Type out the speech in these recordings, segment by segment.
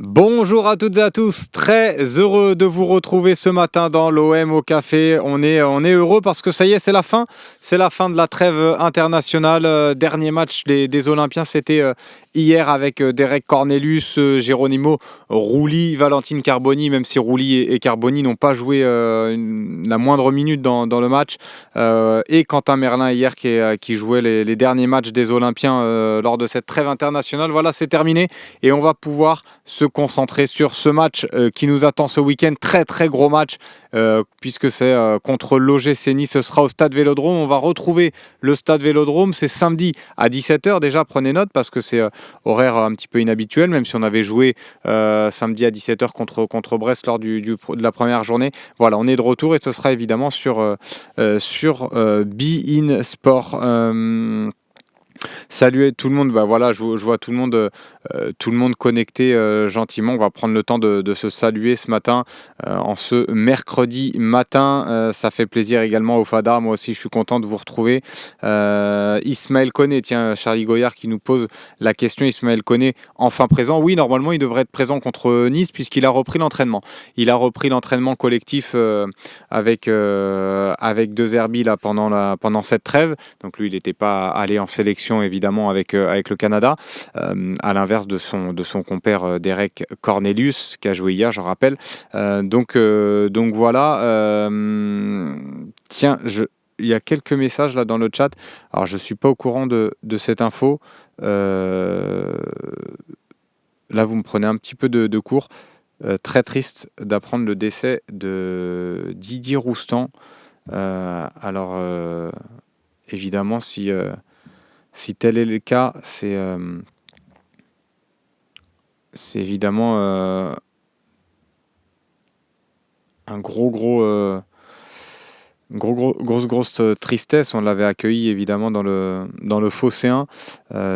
Bonjour à toutes et à tous, très heureux de vous retrouver ce matin dans l'OM au café. On est heureux parce que ça y est, c'est la fin de la trêve internationale. Dernier match des Olympiens, c'était hier avec Derek Cornelius, Geronimo Rulli, Valentine Carboni, même si Rulli et Carboni n'ont pas joué la moindre minute dans le match. Et Quentin Merlin hier qui jouait les derniers matchs des Olympiens lors de cette trêve internationale. Voilà, c'est terminé et on va pouvoir se concentrer sur ce match qui nous attend ce week-end. Très très gros match puisque c'est contre l'OGC Nice. Ce sera au Stade Vélodrome. On va retrouver le Stade Vélodrome. C'est samedi à 17h. Déjà, prenez note parce que c'est horaire un petit peu inhabituel, même si on avait joué samedi à 17h contre Brest lors de la première journée. Voilà, on est de retour et ce sera évidemment sur Be In Sport. Salut tout le monde, voilà, je vois tout le monde connecté gentiment. On va prendre le temps de se saluer ce matin, en ce mercredi matin. Ça fait plaisir également au Fada, moi aussi je suis content de vous retrouver. Ismaël Koné, tiens, Charlie Goyard qui nous pose la question. Ismaël Koné, enfin présent. Oui, normalement il devrait être présent contre Nice puisqu'il a repris l'entraînement. Il a repris l'entraînement collectif avec De Zerbi là, pendant cette trêve. Donc lui, il n'était pas allé en sélection évidemment avec le Canada, à l'inverse de son compère Derek Cornelius qui a joué hier, je rappelle. Donc voilà. Tiens, il y a quelques messages là dans le chat. Alors je suis pas au courant de cette info. Là vous me prenez un petit peu de cours. Très triste d'apprendre le décès de Didier Roustan. Alors évidemment si tel est le cas, c'est évidemment un grosse tristesse. On l'avait accueilli évidemment dans le Phocéen.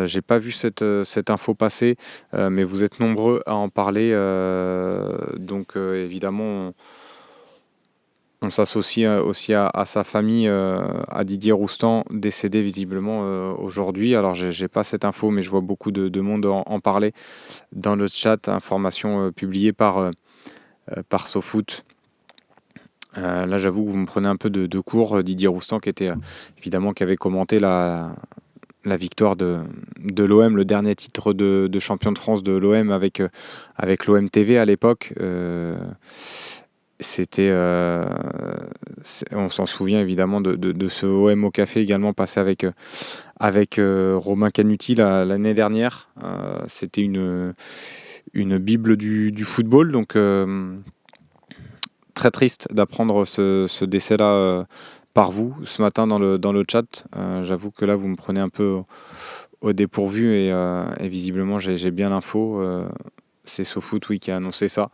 J'ai pas vu cette info passer, mais vous êtes nombreux à en parler. Donc évidemment, on s'associe aussi à sa famille, à Didier Roustan, décédé visiblement aujourd'hui. Alors, j'ai pas cette info, mais je vois beaucoup de monde en parler dans le chat. Information publiée par SoFoot. Là, j'avoue que vous me prenez un peu de cours. Didier Roustan, qui avait commenté la victoire de l'OM, le dernier titre de champion de France de l'OM avec l'OM TV à l'époque. On s'en souvient évidemment de ce OM au café également passé avec Romain Canuti l'année dernière. C'était une bible du football, donc très triste d'apprendre ce décès-là par vous ce matin dans le chat. J'avoue que là vous me prenez un peu au dépourvu et visiblement j'ai bien l'info. C'est SoFoot qui a annoncé ça.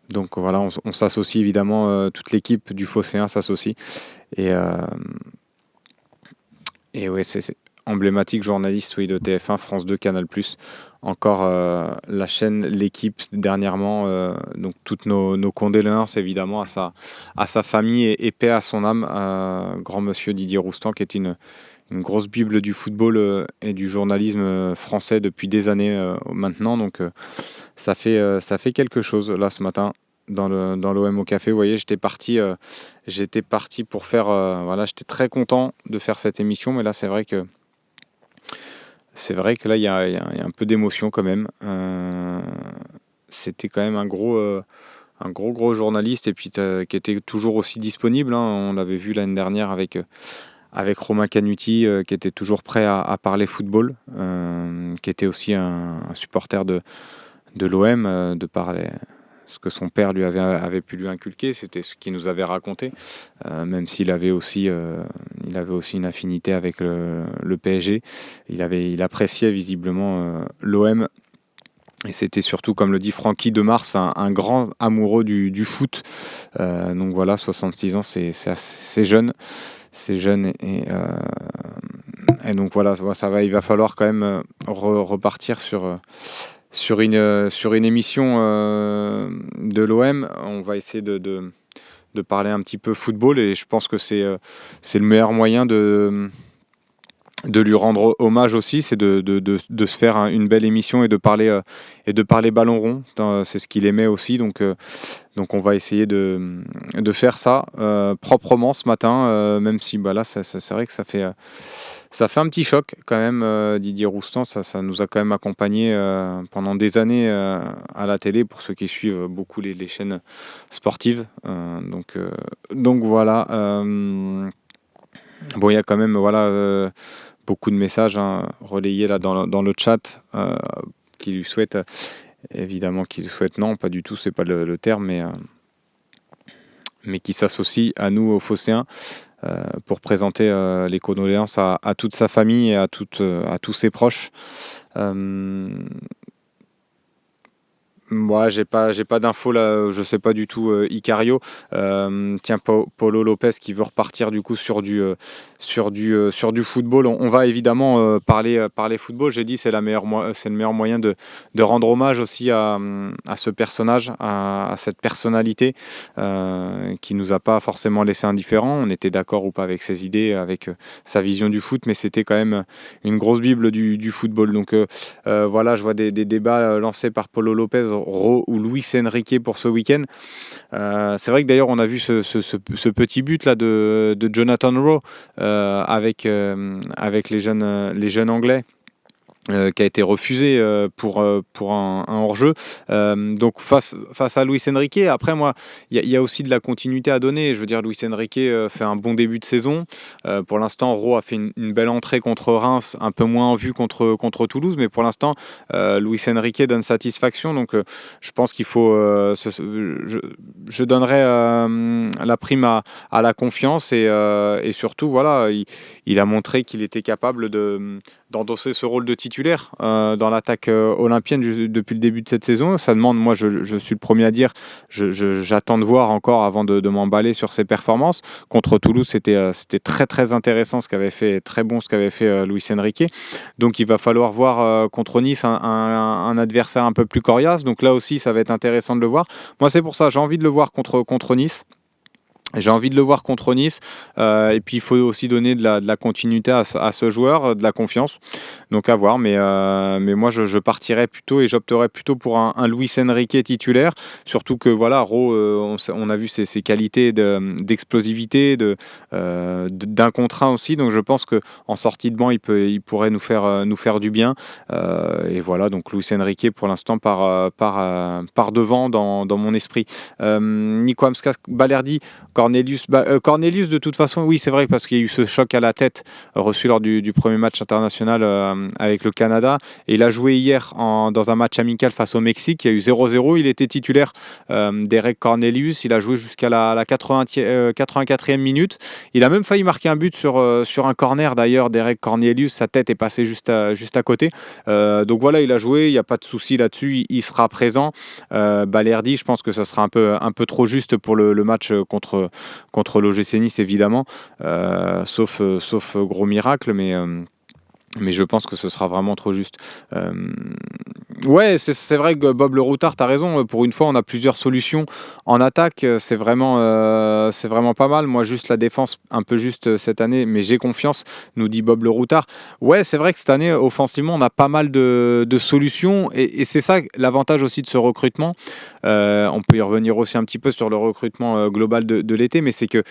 Donc voilà, on s'associe évidemment, toute l'équipe du Phocéen s'associe. Et ouais, c'est emblématique, journaliste de TF1, France 2, Canal+. Encore la chaîne L'équipe dernièrement. Donc toutes nos condoléances évidemment à sa famille et paix à son âme. Grand monsieur Didier Roustan qui est une grosse bible du football et du journalisme français depuis des années maintenant. Donc ça fait quelque chose là ce matin dans l'OM au café. Vous voyez, j'étais parti pour faire j'étais très content de faire cette émission, mais là c'est vrai que là il y a un peu d'émotion quand même. C'était quand même un gros journaliste et puis qui était toujours aussi disponible, hein. On l'avait vu l'année dernière avec Romain Canuti, qui était toujours prêt à parler football, qui était aussi un supporter de l'OM, de parler ce que son père lui avait pu lui inculquer, c'était ce qu'il nous avait raconté, même s'il avait aussi une affinité avec le PSG. Il appréciait visiblement l'OM. Et c'était surtout, comme le dit Francky de Mars, un grand amoureux du foot. Donc voilà, 66 ans, c'est assez jeune. C'est jeune et donc voilà, il va falloir quand même repartir sur une émission de l'OM. On va essayer de parler un petit peu football et je pense que c'est le meilleur moyen de de lui rendre hommage aussi, c'est de se faire une belle émission et de parler ballon rond. C'est ce qu'il aimait aussi, donc on va essayer de faire ça proprement ce matin, même si bah là c'est vrai que ça fait un petit choc quand même. Didier Roustan, ça nous a quand même accompagnés pendant des années à la télé, pour ceux qui suivent beaucoup les chaînes sportives. Donc voilà. Bon, il y a quand même beaucoup de messages relayés là dans le chat qui lui souhaitent, évidemment, qui lui souhaitent, non, pas du tout, c'est pas le terme, mais qui s'associe à nous, aux Phocéens, pour présenter les condoléances à toute sa famille et à tous ses proches. Moi, j'ai pas d'infos là, je sais pas du tout. Icario, tiens, Paulo Lopez qui veut repartir du coup sur du football. On va évidemment parler football. J'ai dit c'est c'est le meilleur moyen de rendre hommage aussi à ce personnage, à cette personnalité qui nous a pas forcément laissé indifférents. On était d'accord ou pas avec ses idées, avec sa vision du foot, mais c'était quand même une grosse bible du football. Donc voilà, je vois des débats lancés par Paulo Lopez, Ro ou Luis Enrique pour ce week-end. C'est vrai que d'ailleurs on a vu ce petit but là de Jonathan Rowe avec les jeunes Anglais. Qui a été refusé pour un hors-jeu. Donc face à Luis Enrique, après moi, il y a aussi de la continuité à donner. Je veux dire, Luis Enrique fait un bon début de saison. Pour l'instant, Ro a fait une belle entrée contre Reims, un peu moins en vue contre Toulouse, mais pour l'instant, Luis Enrique donne satisfaction. Donc je pense qu'il faut... je donnerais la prime à la confiance et surtout, voilà, il a montré qu'il était capable d'endosser ce rôle de titulaire dans l'attaque olympienne depuis le début de cette saison. Ça demande, moi je suis le premier à dire, j'attends de voir encore avant de m'emballer sur ses performances. Contre Toulouse, c'était très très intéressant très bon ce qu'avait fait Luis Enrique. Donc il va falloir voir contre Nice un adversaire un peu plus coriace. Donc là aussi, ça va être intéressant de le voir. Moi, c'est pour ça, j'ai envie de le voir contre Nice. J'ai envie de le voir contre Nice, et puis il faut aussi donner de la continuité à ce joueur, de la confiance. Donc à voir, mais moi je partirais plutôt et j'opterais plutôt pour un Luis Enrique titulaire. Surtout que voilà, Ro, on a vu ses qualités d'explosivité, d'un contre un aussi. Donc je pense que en sortie de banc, il pourrait nous faire du bien. Et voilà, donc Luis Enrique pour l'instant par devant dans mon esprit. Nico Amskas, Balerdi, Cornelius, de toute façon, oui, c'est vrai, parce qu'il y a eu ce choc à la tête reçu lors du premier match international avec le Canada. Et il a joué hier dans un match amical face au Mexique. Il y a eu 0-0. Il était titulaire d'Eric Cornelius. Il a joué jusqu'à la 84e minute. Il a même failli marquer un but sur un corner d'ailleurs d'Eric Cornelius. Sa tête est passée juste à côté. Donc voilà, il a joué. Il n'y a pas de souci là-dessus. Il sera présent. Balerdi, je pense que ça sera un peu trop juste pour le match contre l'OGC Nice, évidemment, sauf gros miracle, mais je pense que ce sera vraiment trop juste. Ouais, c'est vrai que Bob Le Routard, t'as raison. Pour une fois, on a plusieurs solutions en attaque. C'est vraiment pas mal. Moi, juste la défense, un peu juste cette année, mais j'ai confiance, nous dit Bob Le Routard. Ouais, c'est vrai que cette année, offensivement, on a pas mal de solutions. Et c'est ça l'avantage aussi de ce recrutement. On peut y revenir aussi un petit peu sur le recrutement global de l'été, mais c'est que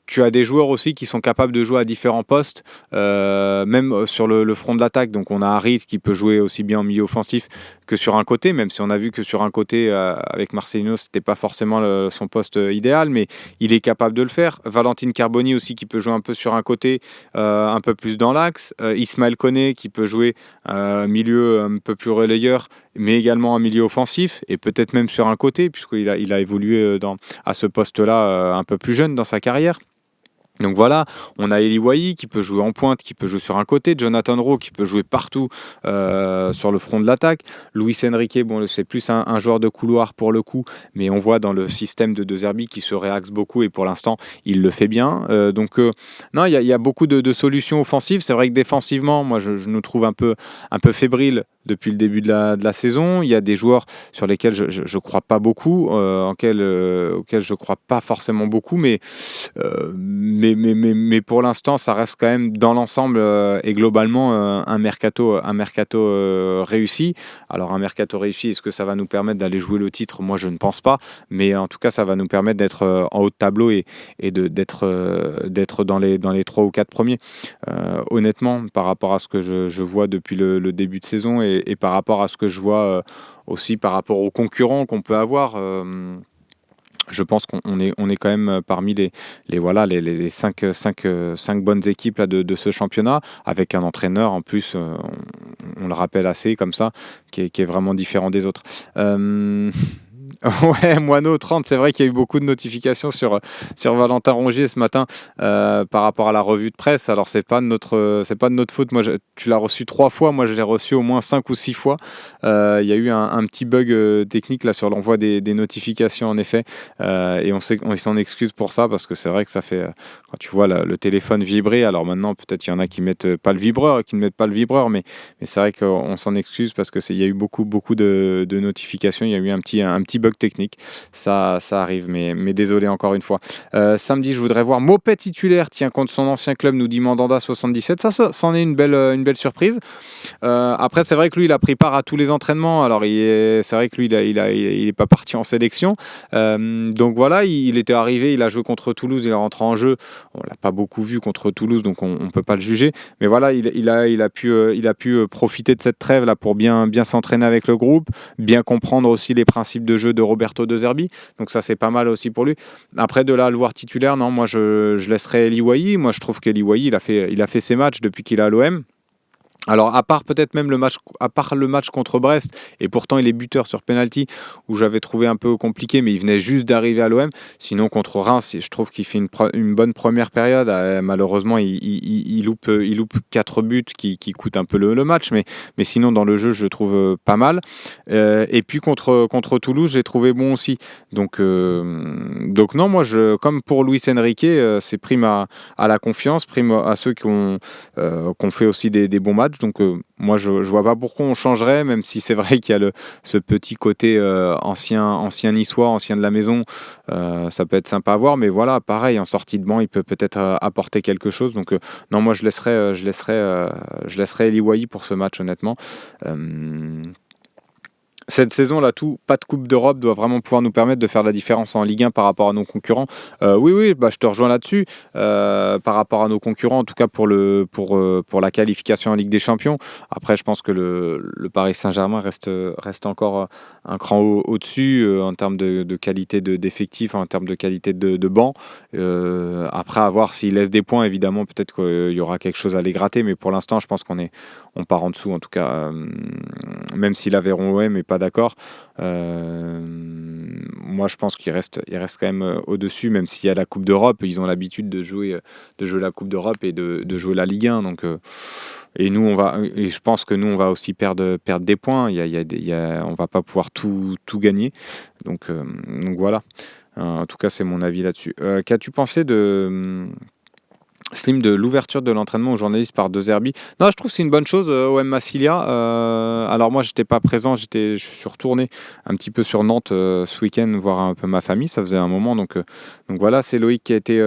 tu as des joueurs aussi qui sont capables de jouer à différents postes, même sur le front de l'attaque. Donc on a Harit qui peut jouer aussi bien en milieu offensif que sur un côté, même si on a vu que sur un côté, avec Marcelino, c'était pas forcément son poste idéal, mais il est capable de le faire. Valentine Carboni aussi qui peut jouer un peu sur un côté, un peu plus dans l'axe. Ismaël Koné qui peut jouer milieu un peu plus relayeur, mais également en milieu offensif, et peut-être même sur un côté, puisqu'il a évolué à ce poste-là un peu plus jeune dans sa carrière. Donc voilà, on a Eli Wahi qui peut jouer en pointe, qui peut jouer sur un côté, Jonathan Rowe qui peut jouer partout sur le front de l'attaque, Luis Enrique, bon, c'est plus un joueur de couloir pour le coup, mais on voit dans le système de De Zerbi qui se réaxe beaucoup et pour l'instant il le fait bien. Non, il y a beaucoup de solutions offensives. C'est vrai que défensivement, moi je nous trouve un peu fébrile depuis le début de la saison. Il y a des joueurs sur lesquels je crois pas beaucoup, auxquels je crois pas forcément beaucoup, mais pour l'instant, ça reste quand même dans l'ensemble et globalement un mercato réussi. Alors un mercato réussi, est-ce que ça va nous permettre d'aller jouer le titre? Moi, je ne pense pas, mais en tout cas, ça va nous permettre d'être en haut de tableau et d'être dans les 3 ou 4 premiers. Honnêtement, par rapport à ce que je vois depuis le début de saison et par rapport à ce que je vois aussi par rapport aux concurrents qu'on peut avoir. Je pense qu'on est quand même parmi les 5 bonnes équipes là, de ce championnat, avec un entraîneur en plus, on le rappelle assez comme ça, qui est vraiment différent des autres. Ouais, Moineau 30, c'est vrai qu'il y a eu beaucoup de notifications sur Valentin Rongier ce matin par rapport à la revue de presse. Alors c'est pas de notre faute. Moi, tu l'as reçu 3 fois, moi je l'ai reçu au moins 5 ou 6 fois. Il y a eu un petit bug technique là sur l'envoi des notifications en effet, et on s'en excuse pour ça parce que c'est vrai que ça fait quand tu vois le téléphone vibrer. Alors maintenant peut-être il y en a qui mettent pas le vibreur, qui ne mettent pas le vibreur, mais c'est vrai qu'on s'en excuse parce que il y a eu beaucoup de notifications. Il y a eu un petit bug technique, ça arrive, mais désolé encore une fois. Samedi, je voudrais voir Mopet titulaire, tiens, contre son ancien club, nous dit Mandanda 77. Ça c'en est une belle surprise. Après, c'est vrai que lui, il a pris part à tous les entraînements. Alors, c'est vrai que lui, il est pas parti en sélection. Donc voilà, il était arrivé, il a joué contre Toulouse, il est rentré en jeu. On l'a pas beaucoup vu contre Toulouse, donc on peut pas le juger. Mais voilà, il a pu profiter de cette trêve là pour bien s'entraîner avec le groupe, bien comprendre aussi les principes de jeu de Roberto De Zerbi. Donc ça, c'est pas mal aussi pour lui. Après, de là à le voir titulaire, non, moi je laisserais Eli Wahi. Moi, je trouve qu'Eli Wahi, il a fait ses matchs depuis qu'il est à l'OM. Alors, à part peut-être même le match contre Brest, et pourtant il est buteur sur penalty, où j'avais trouvé un peu compliqué, mais il venait juste d'arriver à l'OM. Sinon, contre Reims, je trouve qu'il fait une bonne première période. Malheureusement, il loupe 4 buts qui coûtent un peu le match, mais sinon, dans le jeu, je le trouve pas mal. Et puis, contre Toulouse, j'ai trouvé bon aussi. Donc non, moi, comme pour Luis Enrique, c'est prime à la confiance, prime à ceux qui ont fait aussi des bons matchs. Donc moi je vois pas pourquoi on changerait, même si c'est vrai qu'il y a ce petit côté ancien niçois, ancien de la maison, ça peut être sympa à voir, mais voilà, pareil, en sortie de banc il peut peut-être apporter quelque chose. Donc non, moi je laisserai Eli Wahi pour ce match, honnêtement. Cette saison-là, pas de Coupe d'Europe doit vraiment pouvoir nous permettre de faire la différence en Ligue 1 par rapport à nos concurrents. Oui, je te rejoins là-dessus. Par rapport à nos concurrents, en tout cas pour la qualification en Ligue des Champions. Après, je pense que le Paris Saint-Germain reste encore un cran au-dessus en termes de qualité d'effectifs, en termes de qualité de banc. Après, à voir s'il laisse des points, évidemment, peut-être qu'il y aura quelque chose à les gratter. Mais pour l'instant, je pense on part en dessous, en tout cas, même si l'Aveyron OM n'est pas d'accord. Moi, je pense qu'il reste quand même au-dessus, même s'il y a la Coupe d'Europe. Ils ont l'habitude de jouer la Coupe d'Europe et de jouer la Ligue 1. Donc, et je pense que nous, on va aussi perdre des points. On va pas pouvoir tout gagner. Donc voilà. En tout cas, c'est mon avis là-dessus. Qu'as-tu pensé Slim, de l'ouverture de l'entraînement aux journalistes par De Zerbi? Non, je trouve que c'est une bonne chose au M Massilia. Alors moi, j'étais pas présent, je suis retourné un petit peu sur Nantes ce week-end voir un peu ma famille. Ça faisait un moment, donc voilà, c'est Loïc qui était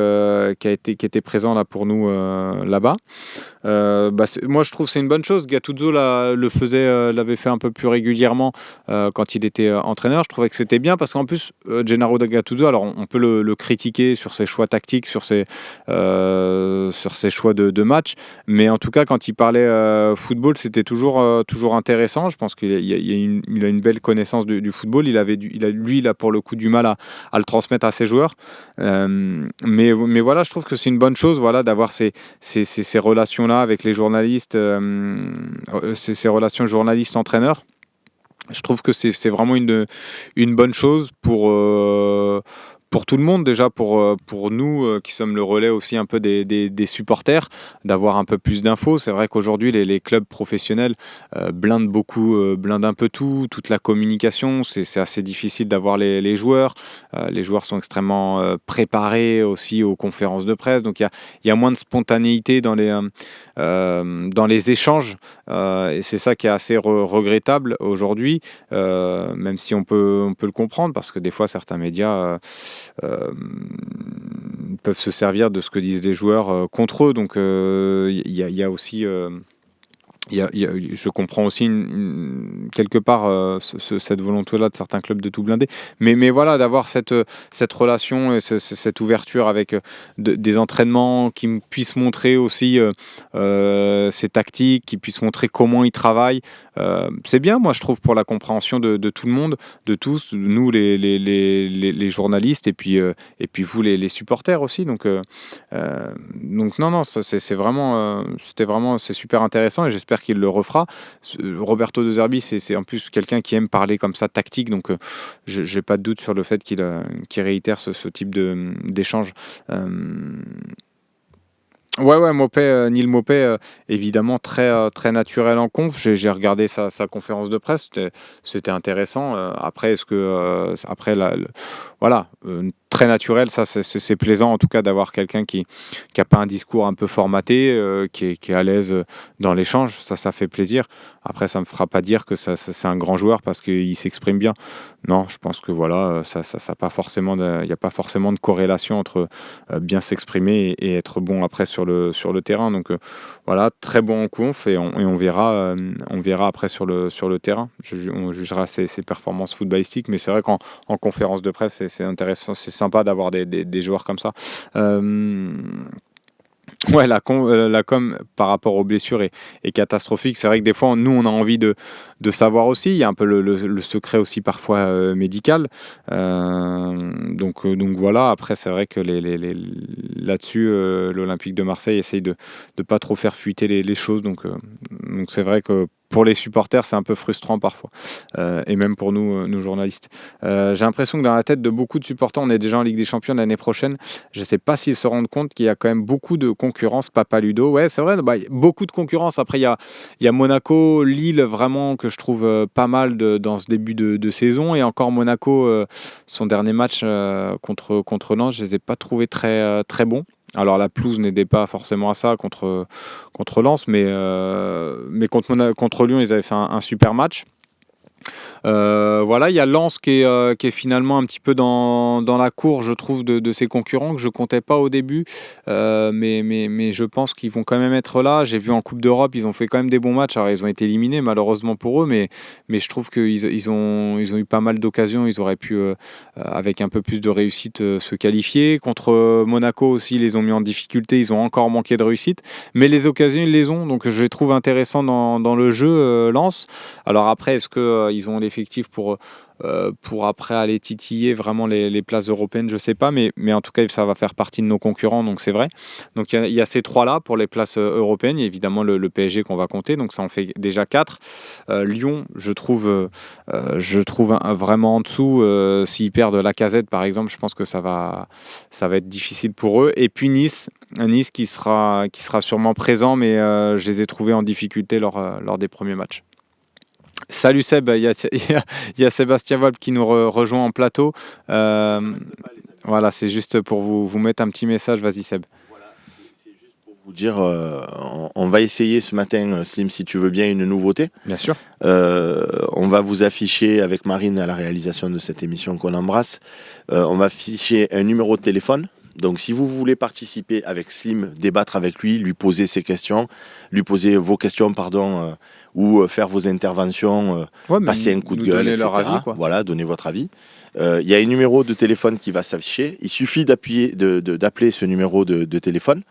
présent là pour nous là-bas. Moi, je trouve que c'est une bonne chose. Gattuso l'avait fait un peu plus régulièrement quand il était entraîneur. Je trouvais que c'était bien parce qu'en plus, Gennaro Gattuso, alors on peut le critiquer sur ses choix tactiques, sur ses choix de match, mais en tout cas, quand il parlait football, c'était toujours intéressant. Je pense qu'il a une belle connaissance du football. Il a pour le coup du mal à le transmettre à ses joueurs. Mais voilà, je trouve que c'est une bonne chose, voilà, d'avoir ces relations-là avec les journalistes, ces relations journalistes-entraîneurs. Je trouve que c'est vraiment une bonne chose pour pour tout le monde, déjà pour nous qui sommes le relais aussi un peu des supporters, d'avoir un peu plus d'infos. C'est vrai qu'aujourd'hui, les clubs professionnels blindent un peu tout, toute la communication. C'est assez difficile d'avoir les joueurs. Les joueurs sont extrêmement préparés aussi aux conférences de presse. Donc il y a moins de spontanéité dans les échanges. Et c'est ça qui est assez regrettable aujourd'hui, même si on peut le comprendre, parce que des fois, certains médias peuvent se servir de ce que disent les joueurs contre eux. Donc il y a aussi je comprends aussi quelque part cette volonté-là de certains clubs de tout blinder. Mais voilà, d'avoir cette relation et cette ouverture avec des entraînements qui puissent montrer aussi ses tactiques, qui puissent montrer comment ils travaillent. C'est bien, moi, je trouve, pour la compréhension de tout le monde, de tous, nous, les journalistes, et puis vous, les supporters aussi. Donc non, c'est vraiment, c'est super intéressant, et j'espère qu'il le refera. Roberto De Zerbi, c'est en plus quelqu'un qui aime parler comme ça, tactique, donc j'ai pas de doute sur le fait qu'il réitère ce type d'échange. Ouais, Neil Maupay, évidemment très naturel en conf. J'ai regardé sa conférence de presse, c'était intéressant. Après, voilà, très naturel, ça c'est plaisant en tout cas d'avoir quelqu'un qui a pas un discours un peu formaté, qui est à l'aise dans l'échange. Ça fait plaisir. Après, ça me fera pas dire que c'est un grand joueur parce qu'il s'exprime bien. Non, je pense que voilà, ça pas forcément il n'y a pas forcément de corrélation entre bien s'exprimer et être bon après sur le terrain. Donc voilà, très bon en conf, et on verra après sur le terrain. On jugera ses performances footballistiques, mais c'est vrai qu'en conférence de presse, c'est intéressant, c'est sympa d'avoir des joueurs comme ça. Ouais, la com par rapport aux blessures est catastrophique. C'est vrai que des fois, nous, on a envie de savoir aussi. Il y a un peu le secret aussi parfois médical. Donc voilà. Après, c'est vrai que là-dessus, l'Olympique de Marseille essaye de pas trop faire fuiter les choses. Donc c'est vrai que pour les supporters, c'est un peu frustrant parfois, et même pour nous journalistes. J'ai l'impression que dans la tête de beaucoup de supporters, on est déjà en Ligue des Champions l'année prochaine. Je ne sais pas s'ils se rendent compte qu'il y a quand même beaucoup de concurrence. Papaludo, ouais, c'est vrai, beaucoup de concurrence. Après, il y a Monaco, Lille, vraiment, que je trouve pas mal dans ce début de saison. Et encore Monaco, son dernier match contre Lens, je ne les ai pas trouvés très bons. Alors la pelouse n'aidait pas forcément à ça contre Lens, mais contre Lyon, ils avaient fait un super match. Voilà, il y a Lens qui est finalement un petit peu dans la cour, je trouve, de ses concurrents, que je comptais pas au début, mais je pense qu'ils vont quand même être là. J'ai vu en Coupe d'Europe, ils ont fait quand même des bons matchs. Alors ils ont été éliminés malheureusement pour eux, mais je trouve qu'ils ont eu pas mal d'occasions. Ils auraient pu, avec un peu plus de réussite, se qualifier. Contre Monaco aussi, ils les ont mis en difficulté, ils ont encore manqué de réussite, mais les occasions, ils les ont, donc je les trouve intéressants dans le jeu, Lens. Alors après, est-ce qu'ils ont l'effectif pour après aller titiller vraiment les places européennes, je ne sais pas, mais en tout cas, ça va faire partie de nos concurrents, donc c'est vrai. Donc il y a ces trois-là pour les places européennes. Il y a évidemment le PSG qu'on va compter, donc ça en fait déjà 4. Lyon, je trouve vraiment en dessous. S'ils perdent Lacazette, par exemple, je pense que ça va être difficile pour eux. Et puis Nice qui sera sûrement présent, mais je les ai trouvés en difficulté lors des premiers matchs. Salut Seb, il y a Sébastien Volpe qui nous rejoint en plateau. Voilà, c'est juste pour vous mettre un petit message. Vas-y Seb. Voilà, c'est juste pour vous dire, on va essayer ce matin, Slim, si tu veux bien, une nouveauté. Bien sûr. On va vous afficher avec Marine à la réalisation de cette émission qu'on embrasse. On va afficher un numéro de téléphone. Donc si vous voulez participer avec Slim, débattre avec lui poser vos questions, ou faire vos interventions, passer un coup de gueule, etc. Voilà, donner votre avis. Il y a un numéro de téléphone qui va s'afficher. Il suffit d'appeler ce numéro de téléphone.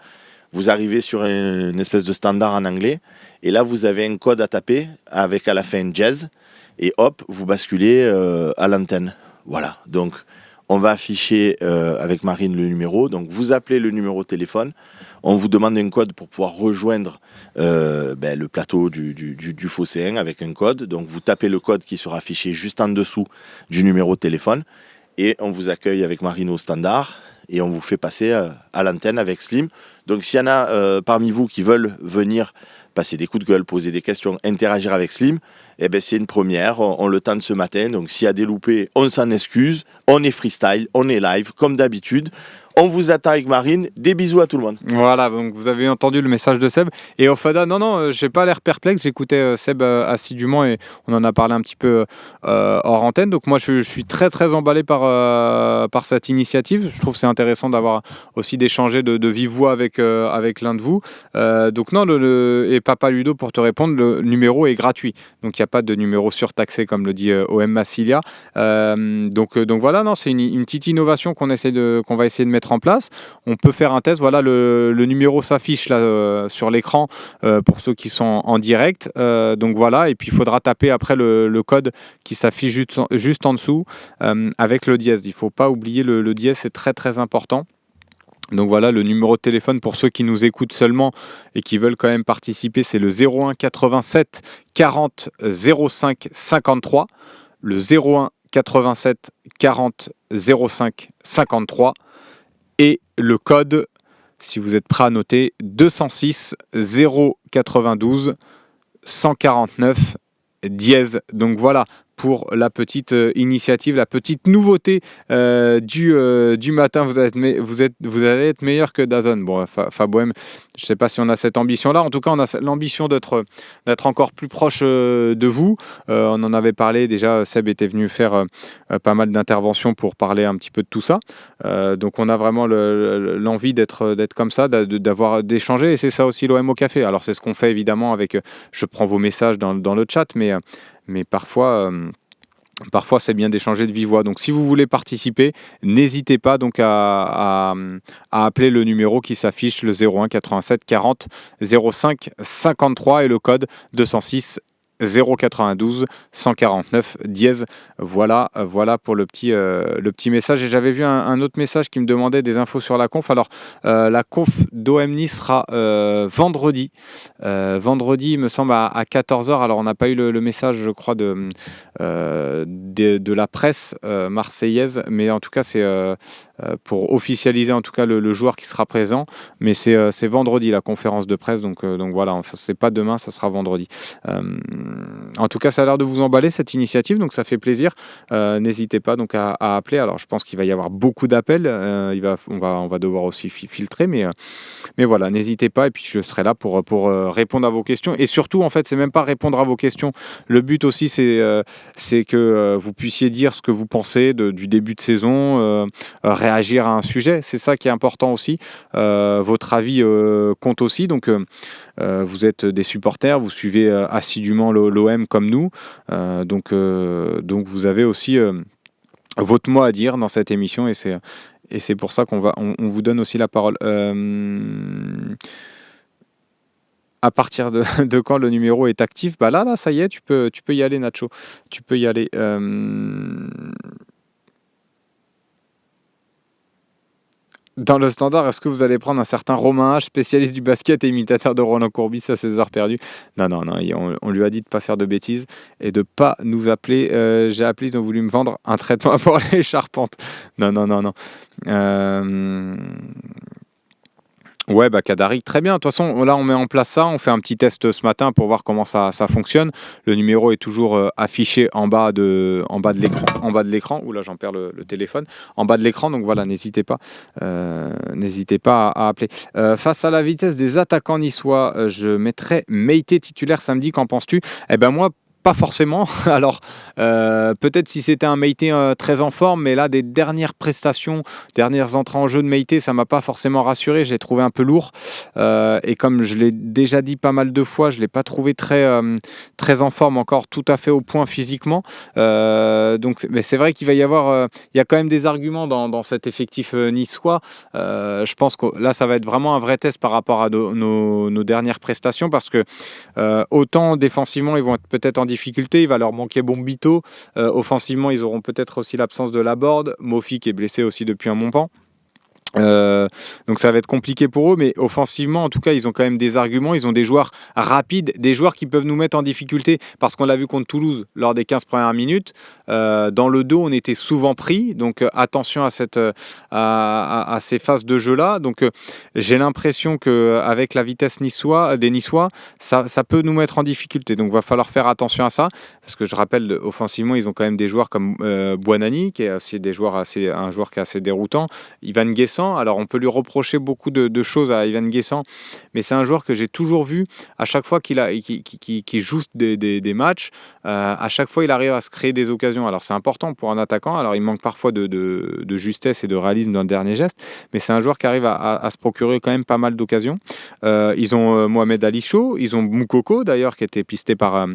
Vous arrivez sur une espèce de standard en anglais. Et là, vous avez un code à taper avec à la fin jazz. Et hop, vous basculez à l'antenne. Voilà, donc on va afficher avec Marine le numéro. Donc vous appelez le numéro de téléphone. On vous demande un code pour pouvoir rejoindre le plateau du Phocéen avec un code. Donc vous tapez le code qui sera affiché juste en dessous du numéro de téléphone. et on vous accueille avec Marine au standard et on vous fait passer à l'antenne avec Slim. Donc s'il y en a parmi vous qui veulent venir passer des coups de gueule, poser des questions, interagir avec Slim, c'est une première, on le tente ce matin. Donc s'il y a des loupés, on s'en excuse, on est freestyle, on est live comme d'habitude. On vous attend avec Marine. Des bisous à tout le monde. Voilà, donc vous avez entendu le message de Seb. Et Ofada, non, j'ai pas l'air perplexe. J'écoutais Seb assidûment et on en a parlé un petit peu hors antenne. Donc moi, je suis très très emballé par cette initiative. Je trouve que c'est intéressant d'avoir aussi d'échanger de vive voix avec l'un de vous. Donc non, et Papa Ludo, pour te répondre, le numéro est gratuit. Donc il n'y a pas de numéro surtaxé comme le dit OM Massilia. Donc voilà, non, c'est une petite innovation qu'on va essayer de mettre en place. On peut faire un test. Voilà, le numéro s'affiche là sur l'écran pour ceux qui sont en direct. Donc voilà, et puis il faudra taper après le code qui s'affiche juste en dessous avec le dièse. Il ne faut pas oublier le dièse, c'est très très important. Donc voilà, le numéro de téléphone pour ceux qui nous écoutent seulement et qui veulent quand même participer, c'est le 01 87 40 05 53. Le 01 87 40 05 53. Et le code, si vous êtes prêt à noter, 206 092 149 dièse. Donc voilà, pour la petite initiative, la petite nouveauté du matin. Vous allez être meilleur que Dazon. Bon, Faboem, je ne sais pas si on a cette ambition-là. En tout cas, on a l'ambition d'être encore plus proche de vous. On en avait parlé déjà. Seb était venu faire pas mal d'interventions pour parler un petit peu de tout ça. Donc, on a vraiment l'envie d'être comme ça, d'échanger. Et c'est ça aussi l'OM au café. Alors, c'est ce qu'on fait évidemment avec... je prends vos messages dans le chat, mais parfois c'est bien d'échanger de vive voix. Donc si vous voulez participer, n'hésitez pas donc à appeler le numéro qui s'affiche, le 01 87 40 05 53 et le code 206 092 149 dièse. Voilà pour le petit message. Et j'avais vu un autre message qui me demandait des infos sur la conf. Alors la conf d'OM Nice sera vendredi. Vendredi, il me semble, à 14h. Alors on n'a pas eu le message, je crois, de la presse marseillaise, mais en tout cas c'est pour officialiser en tout cas le joueur qui sera présent. Mais c'est vendredi la conférence de presse. Donc voilà, c'est pas demain, ça sera vendredi. En tout cas, ça a l'air de vous emballer cette initiative, donc ça fait plaisir. N'hésitez pas donc à appeler. Alors, je pense qu'il va y avoir beaucoup d'appels. On va devoir aussi filtrer, mais voilà, n'hésitez pas. Et puis, je serai là pour répondre à vos questions. Et surtout, en fait, c'est même pas répondre à vos questions. Le but aussi, c'est que vous puissiez dire ce que vous pensez du début de saison, réagir à un sujet. C'est ça qui est important aussi. Votre avis compte aussi. Donc, vous êtes des supporters, vous suivez assidûment l'OM comme nous, donc vous avez aussi votre mot à dire dans cette émission et c'est pour ça qu'on vous donne aussi la parole. À partir de quand le numéro est actif, bah là ça y est, tu peux y aller, Nacho, tu peux y aller. Dans le standard, est-ce que vous allez prendre un certain Romain H, spécialiste du basket et imitateur de Roland Courbis à ses heures perdues? Non, on lui a dit de ne pas faire de bêtises et de ne pas nous appeler. J'ai appelé, ils ont voulu me vendre un traitement pour les charpentes. Non. Ouais, Kadari, très bien. De toute façon, là, on met en place ça. On fait un petit test ce matin pour voir comment ça fonctionne. Le numéro est toujours affiché en bas de l'écran. Ouh là, j'en perds le téléphone. En bas de l'écran, donc voilà, n'hésitez pas à appeler. Face à la vitesse des attaquants niçois, je mettrai Meïté titulaire samedi. Qu'en penses-tu? Eh ben moi, pas forcément. Alors, peut-être si c'était un Meïté très en forme, mais là, des dernières prestations, dernières entrées en jeu de Meïté, ça m'a pas forcément rassuré. Je l'ai trouvé un peu lourd. Et comme je l'ai déjà dit pas mal de fois, je l'ai pas trouvé très en forme encore, tout à fait au point physiquement. Mais c'est vrai qu'il va y avoir... il y a quand même des arguments dans cet effectif niçois. Je pense que là, ça va être vraiment un vrai test par rapport à nos dernières prestations parce que autant défensivement, ils vont être peut-être en difficulté, il va leur manquer Bombito. Offensivement, ils auront peut-être aussi l'absence de Laborde, Mofi qui est blessé aussi depuis un moment. Donc ça va être compliqué pour eux, mais offensivement, en tout cas, ils ont quand même des arguments. Ils ont des joueurs rapides, des joueurs qui peuvent nous mettre en difficulté, parce qu'on l'a vu contre Toulouse lors des 15 premières minutes. Dans le dos, on était souvent pris, donc attention à ces phases de jeu-là. Donc j'ai l'impression qu'avec la vitesse des Niçois, ça peut nous mettre en difficulté. Donc il va falloir faire attention à ça, parce que je rappelle, offensivement, ils ont quand même des joueurs comme Buonani, qui est aussi un joueur qui est assez déroutant. Ivan Guessant, alors on peut lui reprocher beaucoup de choses à Ivan Guessant, mais c'est un joueur que j'ai toujours vu, à chaque fois qu'il joue des matchs, à chaque fois il arrive à se créer des occasions. Alors c'est important pour un attaquant, alors il manque parfois de justesse et de réalisme dans le dernier geste, mais c'est un joueur qui arrive à se procurer quand même pas mal d'occasions. Ils ont Mohamed Ali Chaud, ils ont Moukoko d'ailleurs, qui était pisté par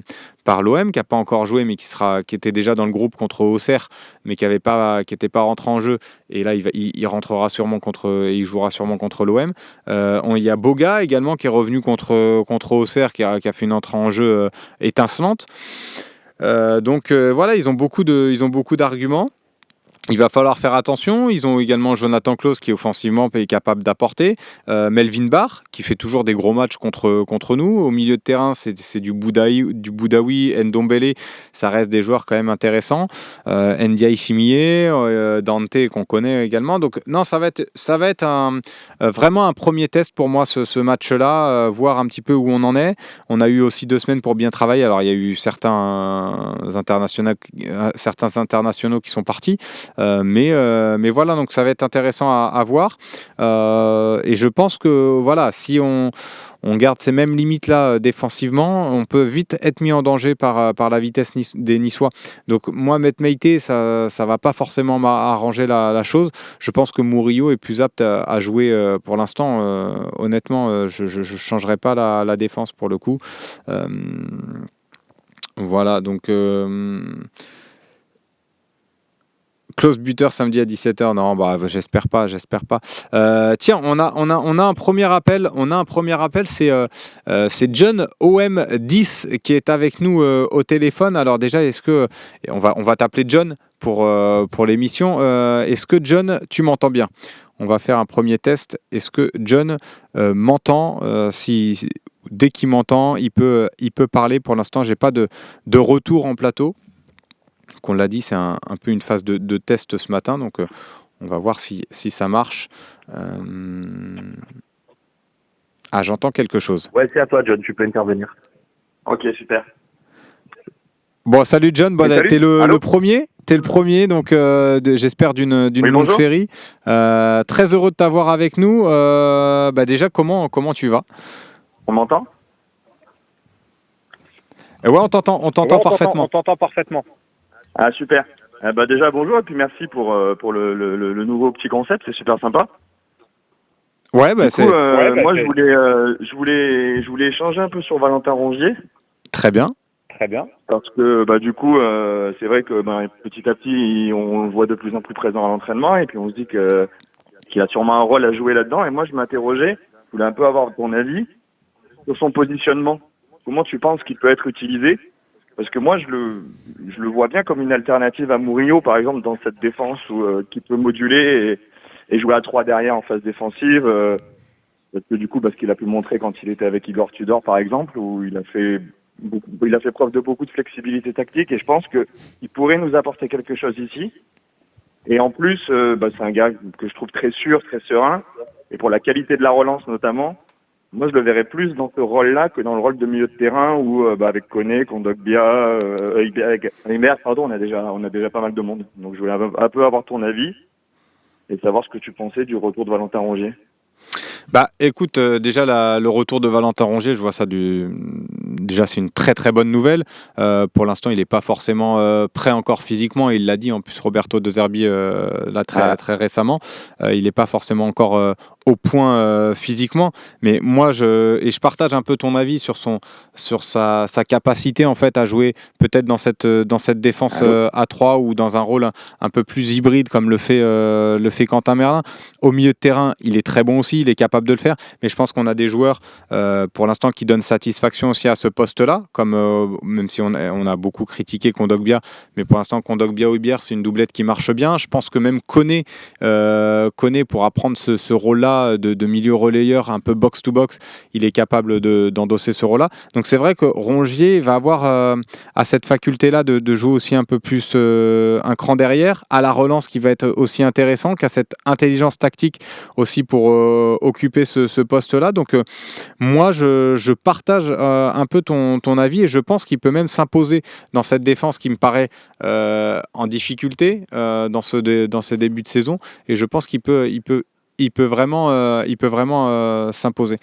l'OM, qui n'a pas encore joué, mais qui était déjà dans le groupe contre Auxerre, mais qui n'était pas rentré en jeu, et là il rentrera sûrement il jouera sûrement contre l'OM. Il y a Boga également, qui est revenu contre Auxerre, qui a fait une entrée en jeu étincelante. Donc voilà, ils ont beaucoup d'arguments. Il va falloir faire attention. Ils ont également Jonathan Klaus, qui offensivement est capable d'apporter. Melvin Barr, qui fait toujours des gros matchs contre nous. Au milieu de terrain, c'est du Boudaoui, Ndombele. Ça reste des joueurs quand même intéressants. Ndiaye Chimier, Dante, qu'on connaît également. Donc non, ça va être vraiment un premier test pour moi, ce match-là, voir un petit peu où on en est. On a eu aussi 2 semaines pour bien travailler. Alors il y a eu certains internationaux qui sont partis. Mais voilà, donc ça va être intéressant à voir. Et je pense que voilà, si on garde ces mêmes limites-là défensivement, on peut vite être mis en danger par la vitesse des Niçois. Donc moi, mettre Meïté, ça va pas forcément arranger la chose. Je pense que Murillo est plus apte à jouer pour l'instant. Honnêtement, je ne changerai pas la défense pour le coup. Voilà, donc... Close buteur samedi à 17h. Non, j'espère pas. Tiens, on a un premier appel. C'est John OM10 qui est avec nous au téléphone. Alors déjà, est-ce que on va t'appeler John pour l'émission. Est-ce que John, tu m'entends bien? On va faire un premier test. Est-ce que John m'entend? Dès qu'il m'entend, il peut parler. Pour l'instant, j'ai pas de retour en plateau. On l'a dit, c'est un peu une phase de test ce matin, donc on va voir si ça marche. J'entends quelque chose. Ouais, c'est à toi, John, tu peux intervenir. Ok, super. Bon, salut John, t'es le premier. T'es le premier, donc j'espère d'une longue série. Très heureux de t'avoir avec nous. Déjà, comment tu vas? On m'entend? Ouais, on t'entend parfaitement. On t'entend parfaitement. Ah, super. Déjà, bonjour, et puis merci pour le nouveau petit concept, c'est super sympa. Ouais, moi, je voulais échanger un peu sur Valentin Rongier. Très bien. Parce que, c'est vrai que petit à petit, on le voit de plus en plus présent à l'entraînement, et puis on se dit qu'il a sûrement un rôle à jouer là-dedans. Et moi, je m'interrogeais, je voulais un peu avoir ton avis sur son positionnement. Comment tu penses qu'il peut être utilisé? Parce que moi, je le vois bien comme une alternative à Murillo, par exemple, dans cette défense qui peut moduler et jouer à 3 derrière en phase défensive. Parce qu'il a pu montrer quand il était avec Igor Tudor, par exemple, où il a fait preuve de beaucoup de flexibilité tactique. Et je pense qu'il pourrait nous apporter quelque chose ici. Et en plus, c'est un gars que je trouve très sûr, très serein. Et pour la qualité de la relance, notamment, moi, je le verrais plus dans ce rôle-là que dans le rôle de milieu de terrain où, avec Koné, Kondogbia, avec Eimert, on a déjà pas mal de monde. Donc, je voulais un peu avoir ton avis et savoir ce que tu pensais du retour de Valentin Rongier. Écoute, déjà le retour de Valentin Rongier, je vois ça déjà c'est une très très bonne nouvelle. Pour l'instant, il n'est pas forcément prêt encore physiquement. Il l'a dit en plus Roberto De Zerbi très récemment. Il n'est pas forcément encore au point physiquement, mais moi je partage un peu ton avis sur sa capacité en fait à jouer peut-être dans cette défense à 3 ou dans un rôle un peu plus hybride comme le fait Quentin Merlin. Au milieu de terrain, il est très bon aussi, il est capable de le faire, mais je pense qu'on a des joueurs pour l'instant qui donnent satisfaction aussi à ce poste-là, comme même si on a beaucoup critiqué Kondogbia, mais pour l'instant Kondogbia-Houbier, c'est une doublette qui marche bien. Je pense que même Koné pourra prendre ce rôle-là de milieu relayeur un peu box-to-box, il est capable d'endosser ce rôle-là. Donc c'est vrai que Rongier va avoir à cette faculté-là de jouer aussi un peu plus un cran derrière, à la relance qui va être aussi intéressant, qu'à cette intelligence tactique aussi pour occuper ce poste-là. Donc moi je partage un peu ton avis et je pense qu'il peut même s'imposer dans cette défense qui me paraît en difficulté dans ce début de saison, et je pense qu'il peut vraiment s'imposer.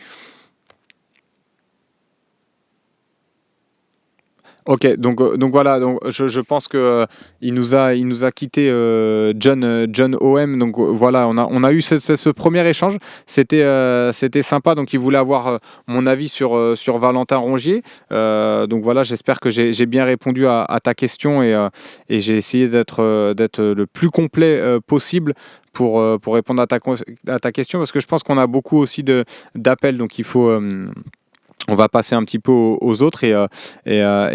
Ok, donc voilà, donc je pense que il nous a quitté John OM. Donc voilà, on a eu ce premier échange, c'était sympa. Donc il voulait avoir mon avis sur Valentin Rongier. Donc voilà, j'espère que j'ai bien répondu à ta question et j'ai essayé d'être le plus complet possible pour répondre à ta question, parce que je pense qu'on a beaucoup aussi d'appels, donc il faut on va passer un petit peu aux autres et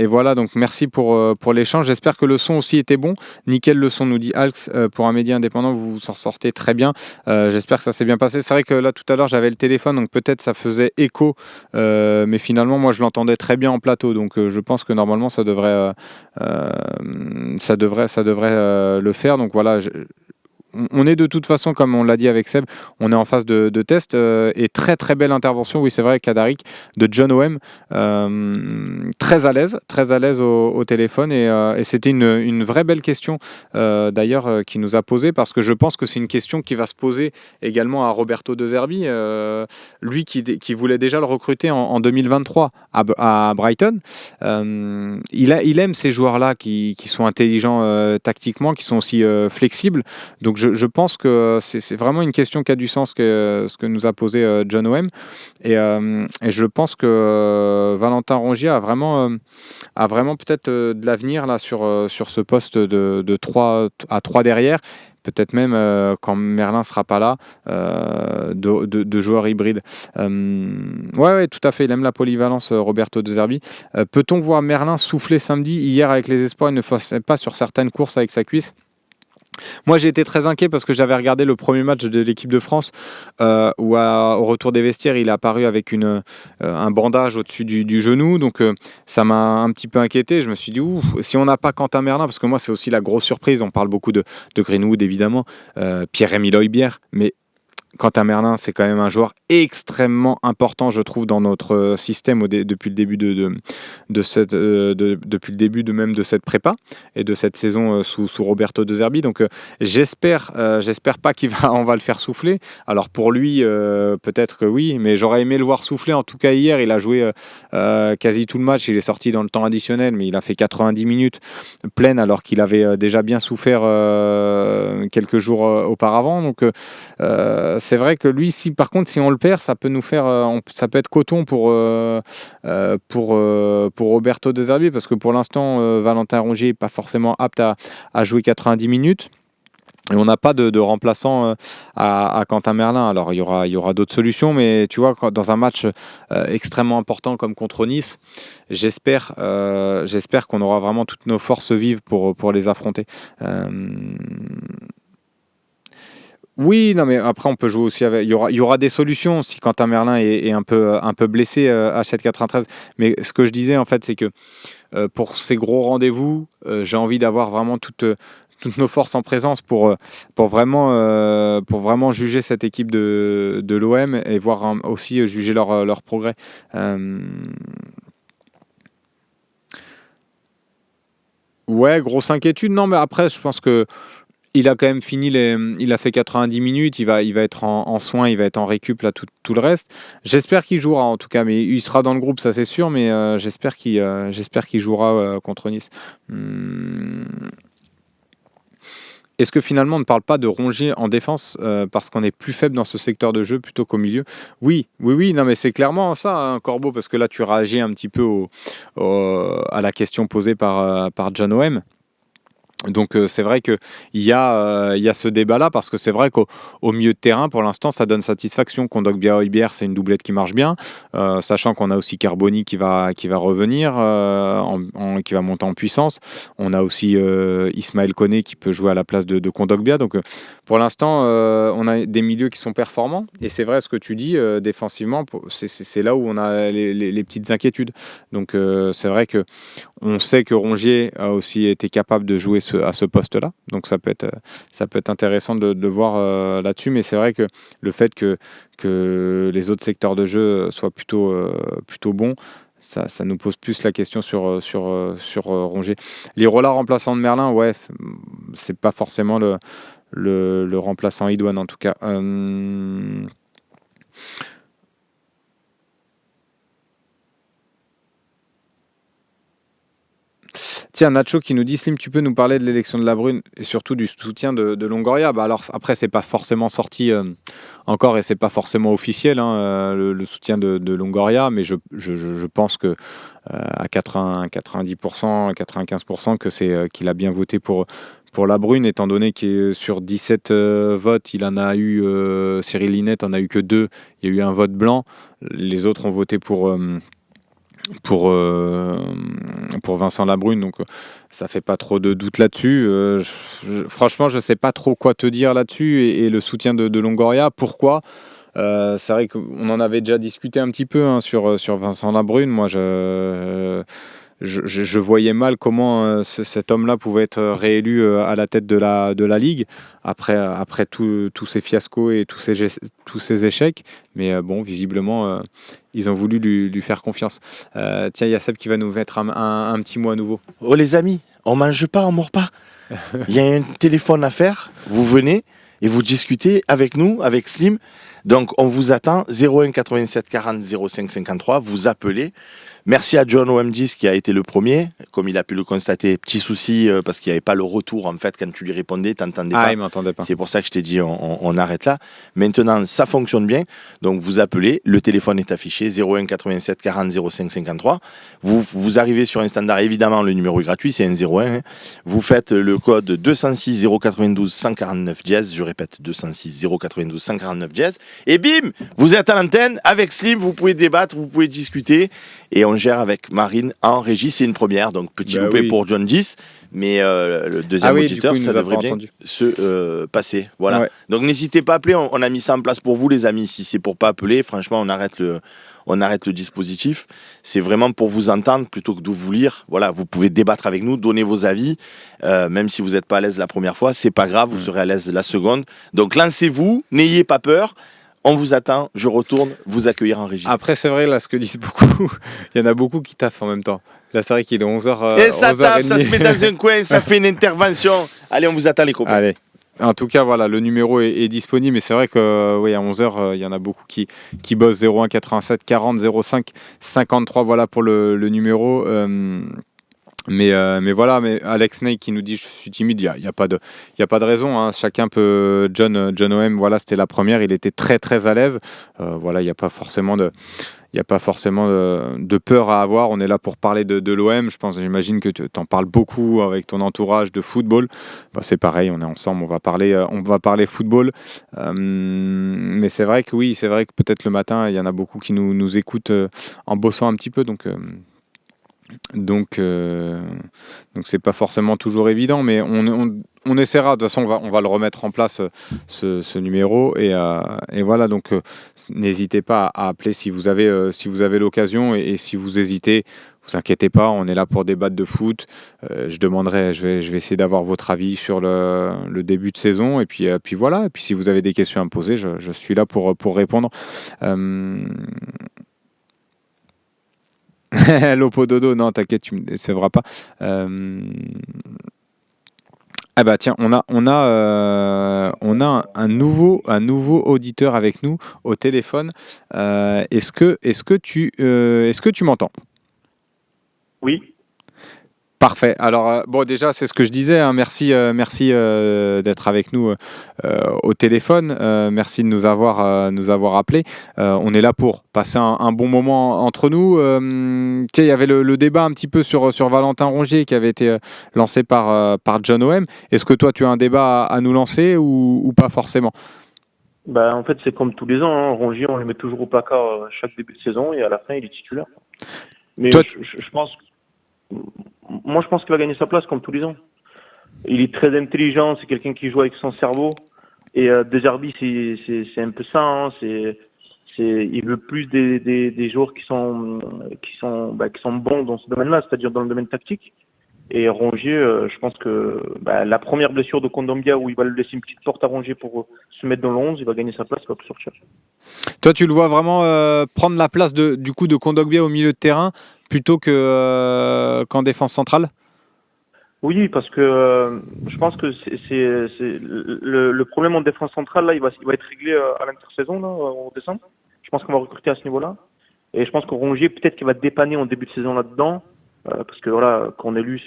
voilà, donc merci pour l'échange. J'espère que le son aussi était bon. Nickel le son, nous dit Alx. Pour un média indépendant, vous vous en sortez très bien. J'espère que ça s'est bien passé. C'est vrai que là tout à l'heure j'avais le téléphone, donc peut-être ça faisait écho, mais finalement moi je l'entendais très bien en plateau, donc je pense que normalement ça devrait le faire. Donc voilà, on est de toute façon, comme on l'a dit avec Seb, on est en phase de test, et très très belle intervention, oui c'est vrai, Kadaric de John OM, très à l'aise au téléphone, et c'était une vraie belle question d'ailleurs qu'il nous a posée, parce que je pense que c'est une question qui va se poser également à Roberto De Zerbi, lui qui voulait déjà le recruter en 2023 à Brighton. Il aime ces joueurs-là qui sont intelligents tactiquement, qui sont aussi flexibles. Donc je pense que c'est vraiment une question qui a du sens, ce que nous a posé John OM. Et je pense que Valentin Rongier a vraiment peut-être de l'avenir là sur ce poste de 3 à 3 derrière. Peut-être même quand Merlin sera pas là, de joueurs hybrides. Ouais, tout à fait. Il aime la polyvalence, Roberto De Zerbi. Peut-on voir Merlin souffler samedi? Hier avec les espoirs, il ne faisait pas sur certaines courses avec sa cuisse. Moi, j'ai été très inquiet parce que j'avais regardé le premier match de l'équipe de France où au retour des vestiaires, il est apparu avec un bandage au-dessus du genou. Donc, ça m'a un petit peu inquiété. Je me suis dit, ouf, si on n'a pas Quentin Merlin, parce que moi, c'est aussi la grosse surprise. On parle beaucoup de Greenwood, évidemment, Pierre-Emile Houbier, mais Quentin Merlin, c'est quand même un joueur extrêmement important, je trouve, dans notre système depuis le début depuis le début même de cette prépa et de cette saison sous Roberto De Zerbi. Donc j'espère pas on va le faire souffler. Alors pour lui, peut-être que oui, mais j'aurais aimé le voir souffler. En tout cas hier, il a joué quasi tout le match. Il est sorti dans le temps additionnel, mais il a fait 90 minutes pleines alors qu'il avait déjà bien souffert quelques jours auparavant. Donc c'est vrai que lui, par contre, si on le perd, ça peut nous faire, ça peut être coton pour Roberto De Zerbi, parce que pour l'instant, Valentin Rongier n'est pas forcément apte à jouer 90 minutes. Et on n'a pas de remplaçant à Quentin Merlin. Alors il y aura d'autres solutions, mais tu vois, dans un match extrêmement important comme contre Nice, j'espère qu'on aura vraiment toutes nos forces vives pour les affronter. Oui, non, mais après on peut jouer aussi avec. Il y aura des solutions si Quentin Merlin est un peu blessé à 7,93. Mais ce que je disais en fait, c'est que pour ces gros rendez-vous, j'ai envie d'avoir vraiment toutes nos forces en présence pour vraiment juger cette équipe de l'OM et voir aussi juger leur progrès. Ouais, grosse inquiétude. Non, mais après, je pense que il a quand même fini il a fait 90 minutes, il va être en soins, il va être en récup là tout le reste. J'espère qu'il jouera en tout cas, mais il sera dans le groupe, ça c'est sûr, mais j'espère qu'il jouera contre Nice. Est-ce que finalement on ne parle pas de Rongier en défense parce qu'on est plus faible dans ce secteur de jeu plutôt qu'au milieu? Oui, non mais c'est clairement ça, hein, Corbeau, parce que là tu réagis un petit peu à la question posée par John OM. Donc c'est vrai qu'il y a ce débat-là, parce que c'est vrai qu'au milieu de terrain, pour l'instant, ça donne satisfaction. Kondogbia Højbjerg, c'est une doublette qui marche bien, sachant qu'on a aussi Carboni qui va revenir, qui va monter en puissance. On a aussi Ismaël Koné qui peut jouer à la place de Kondogbia. Donc pour l'instant, on a des milieux qui sont performants. Et c'est vrai ce que tu dis, défensivement, c'est là où on a les petites inquiétudes. Donc c'est vrai que on sait que Rongier a aussi été capable de jouer à ce poste-là, donc ça peut être intéressant de voir là-dessus, mais c'est vrai que le fait que les autres secteurs de jeu soient plutôt bons, ça nous pose plus la question sur Rongier. Lirola remplaçant de Merlin, ouais, c'est pas forcément le remplaçant idoine en tout cas. Tiens, Nacho qui nous dit: Slim, tu peux nous parler de l'élection de La Brune et surtout du soutien de Longoria? Bah alors après, c'est pas forcément sorti encore et c'est pas forcément officiel, hein, le soutien de Longoria, mais je pense que à 90%, 95% que c'est qu'il a bien voté pour La Brune, étant donné que sur 17 votes, il en a eu, Cyril Linette en a eu que 2, il y a eu un vote blanc, les autres ont voté pour Vincent Labrune, donc ça fait pas trop de doute là-dessus. Franchement, je sais pas trop quoi te dire là-dessus, et le soutien de Longoria, pourquoi? C'est vrai qu'on en avait déjà discuté un petit peu, hein, sur Vincent Labrune. Moi, je voyais mal comment cet homme-là pouvait être réélu à la tête de la Ligue après tous ces fiascos et tous ces échecs. Mais bon, visiblement, ils ont voulu lui faire confiance. Tiens, il y a Seb qui va nous mettre un petit mot à nouveau. Oh les amis, on mange pas, on mord pas. Il y a un téléphone à faire, vous venez et vous discutez avec nous, avec Slim. Donc on vous attend, 01 87 40 05 53, vous appelez. Merci à John OM10 qui a été le premier, comme il a pu le constater, petit souci parce qu'il n'y avait pas le retour en fait quand tu lui répondais, tu n'entendais pas. Il m'entendait pas. C'est pour ça que je t'ai dit on arrête là. Maintenant ça fonctionne bien, donc vous appelez, le téléphone est affiché, 01 87 40 05 53. Vous arrivez sur un standard, évidemment le numéro est gratuit, c'est un 01. Hein. Vous faites le code 206 092 149 dièse, je répète 206 092 149 dièse, et bim, vous êtes à l'antenne avec Slim, vous pouvez débattre, vous pouvez discuter. Et on gère avec Marine en régie, c'est une première, donc petit loupé pour John 10, mais le deuxième auditeur, coup, ça devrait bien se passer. Voilà. Ouais. Donc n'hésitez pas à appeler, on a mis ça en place pour vous les amis, si c'est pour pas appeler, franchement on arrête le dispositif, c'est vraiment pour vous entendre plutôt que de vous lire. Voilà, vous pouvez débattre avec nous, donner vos avis, même si vous n'êtes pas à l'aise la première fois, c'est pas grave, vous serez à l'aise la seconde. Donc lancez-vous, n'ayez pas peur. On vous attend, je retourne vous accueillir en régie. Après, c'est vrai, là, ce que disent beaucoup, il y en a beaucoup qui taffent en même temps. Là, c'est vrai qu'il est 11h. Et ça taffe, ça se met dans un coin, ça fait une intervention. Allez, on vous attend, les copains. Allez. En tout cas, voilà, le numéro est disponible. Mais c'est vrai que, oui, à 11h, il y en a beaucoup qui bossent. 01 87 40 05 53. Voilà pour le numéro. Mais voilà, mais Alex Ney qui nous dit: je suis timide, il y a pas de raison, hein. Chacun peut. John OM, voilà, c'était la première, il était très très à l'aise. Voilà, il n'y a pas forcément de peur à avoir. On est là pour parler de l'OM. J'imagine que tu en parles beaucoup avec ton entourage de football. Bah, c'est pareil, on est ensemble, on va parler football. Mais c'est vrai que peut-être le matin, il y en a beaucoup qui nous écoutent en bossant un petit peu, donc c'est pas forcément toujours évident, mais on essaiera. De toute façon, on va le remettre en place, ce numéro, et voilà. Donc n'hésitez pas à appeler si vous avez l'occasion, et si vous hésitez, vous inquiétez pas, on est là pour débattre de foot. Je vais essayer d'avoir votre avis sur le début de saison, et puis voilà. Et puis si vous avez des questions à me poser, je suis là pour répondre. L'Opododo, non, t'inquiète, tu me décevras pas. Ah bah tiens, on a un nouveau auditeur avec nous au téléphone. Est-ce que tu m'entends? Oui. Parfait. Alors, bon, déjà, c'est ce que je disais. Hein. Merci d'être avec nous au téléphone. Merci de nous avoir appelés. On est là pour passer un bon moment entre nous. Tiens, il y avait le débat un petit peu sur Valentin Rongier qui avait été lancé par John OM. Est-ce que toi, tu as un débat à nous lancer ou pas forcément? En fait, c'est comme tous les ans. Hein. Rongier, on le met toujours au placard chaque début de saison et à la fin, il est titulaire. Mais Toi, je pense, moi, je pense qu'il va gagner sa place comme tous les ans. Il est très intelligent, c'est quelqu'un qui joue avec son cerveau. Et De Zerbi, c'est un peu ça. Hein. Il veut plus des joueurs qui sont bons dans ce domaine-là, c'est-à-dire dans le domaine tactique. Et Rongier, je pense que la première blessure de Kondogbia où il va lui laisser une petite porte à Rongier pour se mettre dans le 11, il va gagner sa place, il va plus sortir. toi, tu le vois vraiment prendre la place de Kondogbia au milieu de terrain plutôt qu'en défense centrale? Oui, parce que je pense que le problème en défense centrale, là, il va être réglé à l'intersaison, là, en décembre. Je pense qu'on va recruter à ce niveau-là. Et je pense que Rongier, peut-être qu'il va dépanner en début de saison là-dedans. Parce que voilà, Cornelius,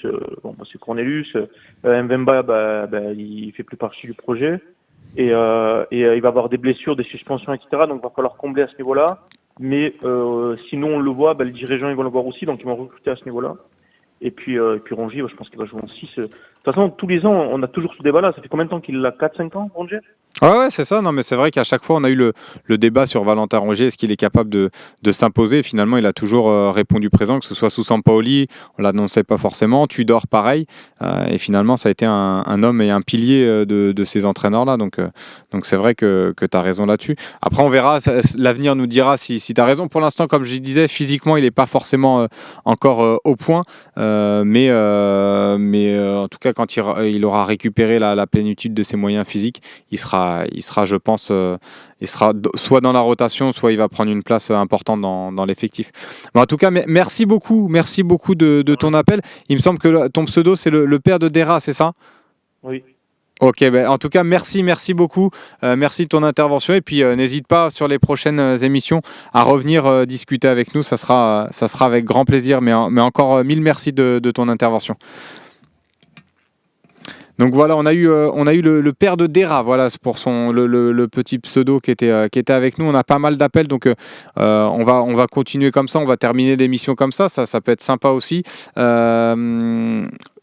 c'est Cornelius. Mbemba, il fait plus partie du projet. Et il va avoir des blessures, des suspensions, etc. Donc il va falloir combler à ce niveau-là. Mais sinon, on le voit, les dirigeants, ils vont le voir aussi. Donc ils vont recruter à ce niveau-là. Et puis Rongier, je pense qu'il va jouer en 6. De toute façon, tous les ans, on a toujours ce débat-là. Ça fait combien de temps qu'il a 4-5 ans, Rongier? Ouais, c'est ça. Non, mais c'est vrai qu'à chaque fois, on a eu le débat sur Valentin Rongier. Est-ce qu'il est capable de s'imposer? Finalement, il a toujours répondu présent, que ce soit sous Sampaoli, on l'annonçait pas forcément. Tudor, pareil. Et finalement, ça a été un homme et un pilier de ces entraîneurs-là. Donc c'est vrai que tu as raison là-dessus. Après, on verra. L'avenir nous dira si tu as raison. Pour l'instant, comme je disais, physiquement, il n'est pas forcément encore au point. Mais en tout cas, quand il aura récupéré la plénitude de ses moyens physiques, il sera, je pense, il sera soit dans la rotation, soit il va prendre une place importante dans l'effectif. En tout cas, merci beaucoup de ton appel. Il me semble que ton pseudo, c'est le père de Dera, c'est ça? Oui. Ok, en tout cas, merci beaucoup. Merci de ton intervention. Et puis, n'hésite pas sur les prochaines émissions à revenir discuter avec nous. Ça sera avec grand plaisir. Mais encore mille merci de ton intervention. Donc voilà, on a eu le père de Dera, voilà pour le petit pseudo qui était avec nous. On a pas mal d'appels, donc on va continuer comme ça, on va terminer l'émission comme ça peut être sympa aussi.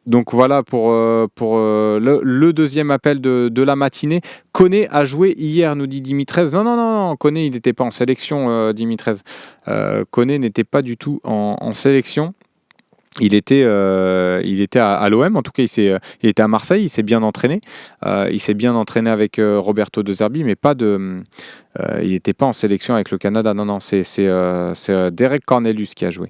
Donc voilà pour le deuxième appel de la matinée. Koné a joué hier, nous dit Dimitrez. Non, Koné il n'était pas en sélection, Dimitrez. Koné n'était pas du tout en sélection. Il était à l'OM, en tout cas il était à Marseille, il s'est bien entraîné. Il s'est bien entraîné avec Roberto De Zerbi, mais il n'était pas en sélection avec le Canada. Non, c'est Derek Cornelius qui a joué.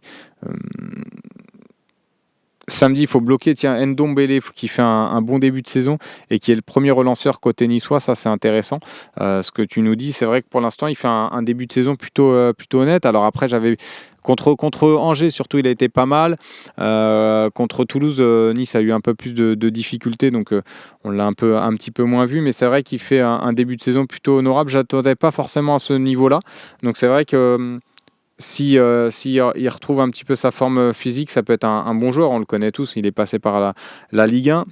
Samedi, il faut bloquer Ndombele qui fait un bon début de saison et qui est le premier relanceur côté niçois. Ça, c'est intéressant. Ce que tu nous dis, c'est vrai que pour l'instant, il fait un début de saison plutôt honnête. Alors après, contre Angers, surtout, il a été pas mal. Contre Toulouse, Nice a eu un peu plus de difficultés, donc on l'a un petit peu moins vu. Mais c'est vrai qu'il fait un début de saison plutôt honorable. Je n'attendais pas forcément à ce niveau-là. Donc c'est vrai que si il retrouve un petit peu sa forme physique, ça peut être un bon joueur. On le connaît tous, il est passé par la Ligue 1.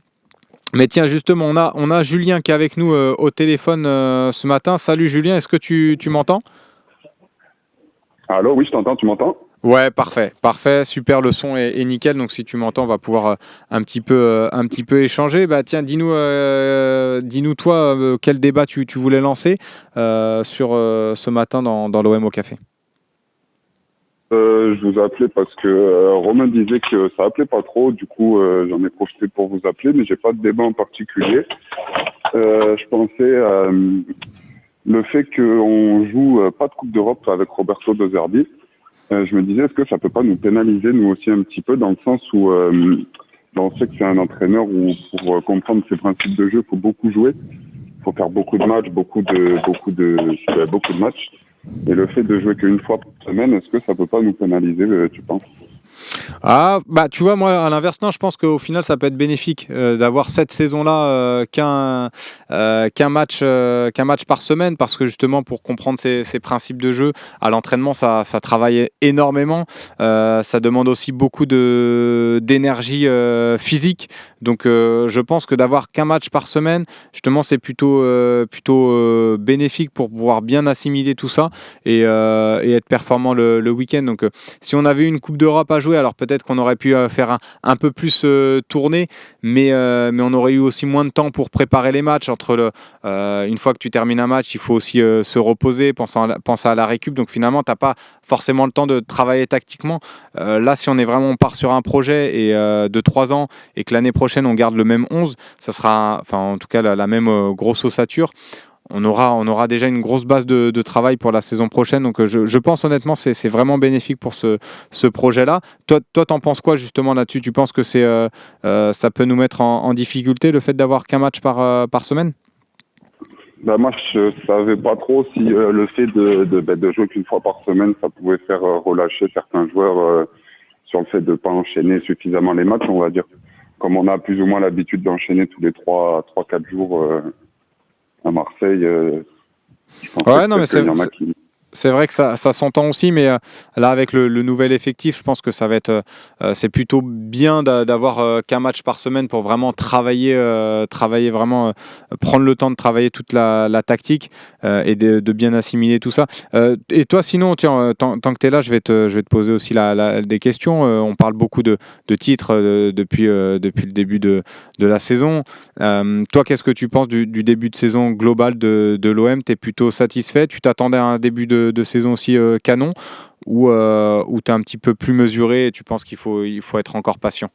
Mais tiens, justement, on a Julien qui est avec nous au téléphone ce matin. Salut Julien, est-ce que tu m'entends? Allô, oui, je t'entends, tu m'entends? Ouais, parfait, super, le son est nickel. Donc si tu m'entends, on va pouvoir un petit peu échanger. Tiens, dis-nous toi quel débat tu voulais lancer sur ce matin dans l'OM au café. Je vous appelais parce que Romain disait que ça appelait pas trop, du coup j'en ai profité pour vous appeler, mais j'ai pas de débat en particulier. Je pensais le fait qu'on joue pas de Coupe d'Europe avec Roberto De Zerbi. Je me disais, est-ce que ça peut pas nous pénaliser nous aussi un petit peu, dans le sens où on sait que c'est un entraîneur où pour comprendre ses principes de jeu, il faut beaucoup jouer, il faut faire beaucoup de matchs, beaucoup de matchs. Et le fait de jouer qu'une fois par semaine, est-ce que ça peut pas nous pénaliser, tu penses? Ah, bah tu vois, moi à l'inverse, non, je pense qu'au final ça peut être bénéfique d'avoir cette saison-là qu'un match par semaine, parce que justement pour comprendre ces principes de jeu, à l'entraînement ça travaille énormément, ça demande aussi beaucoup d'énergie physique, donc je pense que d'avoir qu'un match par semaine, justement c'est plutôt bénéfique pour pouvoir bien assimiler tout ça et être performant le week-end. Donc si on avait eu une Coupe d'Europe à jouer, alors peut-être qu'on aurait pu faire un peu plus tourner, mais on aurait eu aussi moins de temps pour préparer les matchs. Une fois que tu termines un match, il faut aussi se reposer, penser à la récup. Donc finalement, tu n'as pas forcément le temps de travailler tactiquement. Là, si on part sur un projet de 3 ans et que l'année prochaine, on garde le même 11, ça sera en tout cas la même grosse ossature. On aura déjà une grosse base de travail pour la saison prochaine. Donc je pense honnêtement c'est vraiment bénéfique pour ce projet-là. Toi, t'en penses quoi justement là-dessus? Tu penses que ça peut nous mettre en difficulté le fait d'avoir qu'un match par semaine? Bah moi, je savais pas trop si le fait de jouer qu'une fois par semaine, ça pouvait faire relâcher certains joueurs sur le fait de pas enchaîner suffisamment les matchs, on va dire. Comme on a plus ou moins l'habitude d'enchaîner tous les 3-4 jours à Marseille, je pense Ouais, non, mais qu'il y en a qui... c'est vrai que ça s'entend aussi, mais là, avec le nouvel effectif, je pense que ça va être, c'est plutôt bien d'avoir qu'un match par semaine pour vraiment travailler vraiment, prendre le temps de travailler toute la tactique et de bien assimiler tout ça. Et toi, sinon, tiens, tant que tu es là, je vais te poser aussi des questions. On parle beaucoup de titres depuis le début de la saison. Toi, qu'est-ce que tu penses du début de saison global de l'OM? Tu es plutôt satisfait? Tu t'attendais à un début de saison aussi canon, ou tu es un petit peu plus mesuré et tu penses qu'il faut être encore patient?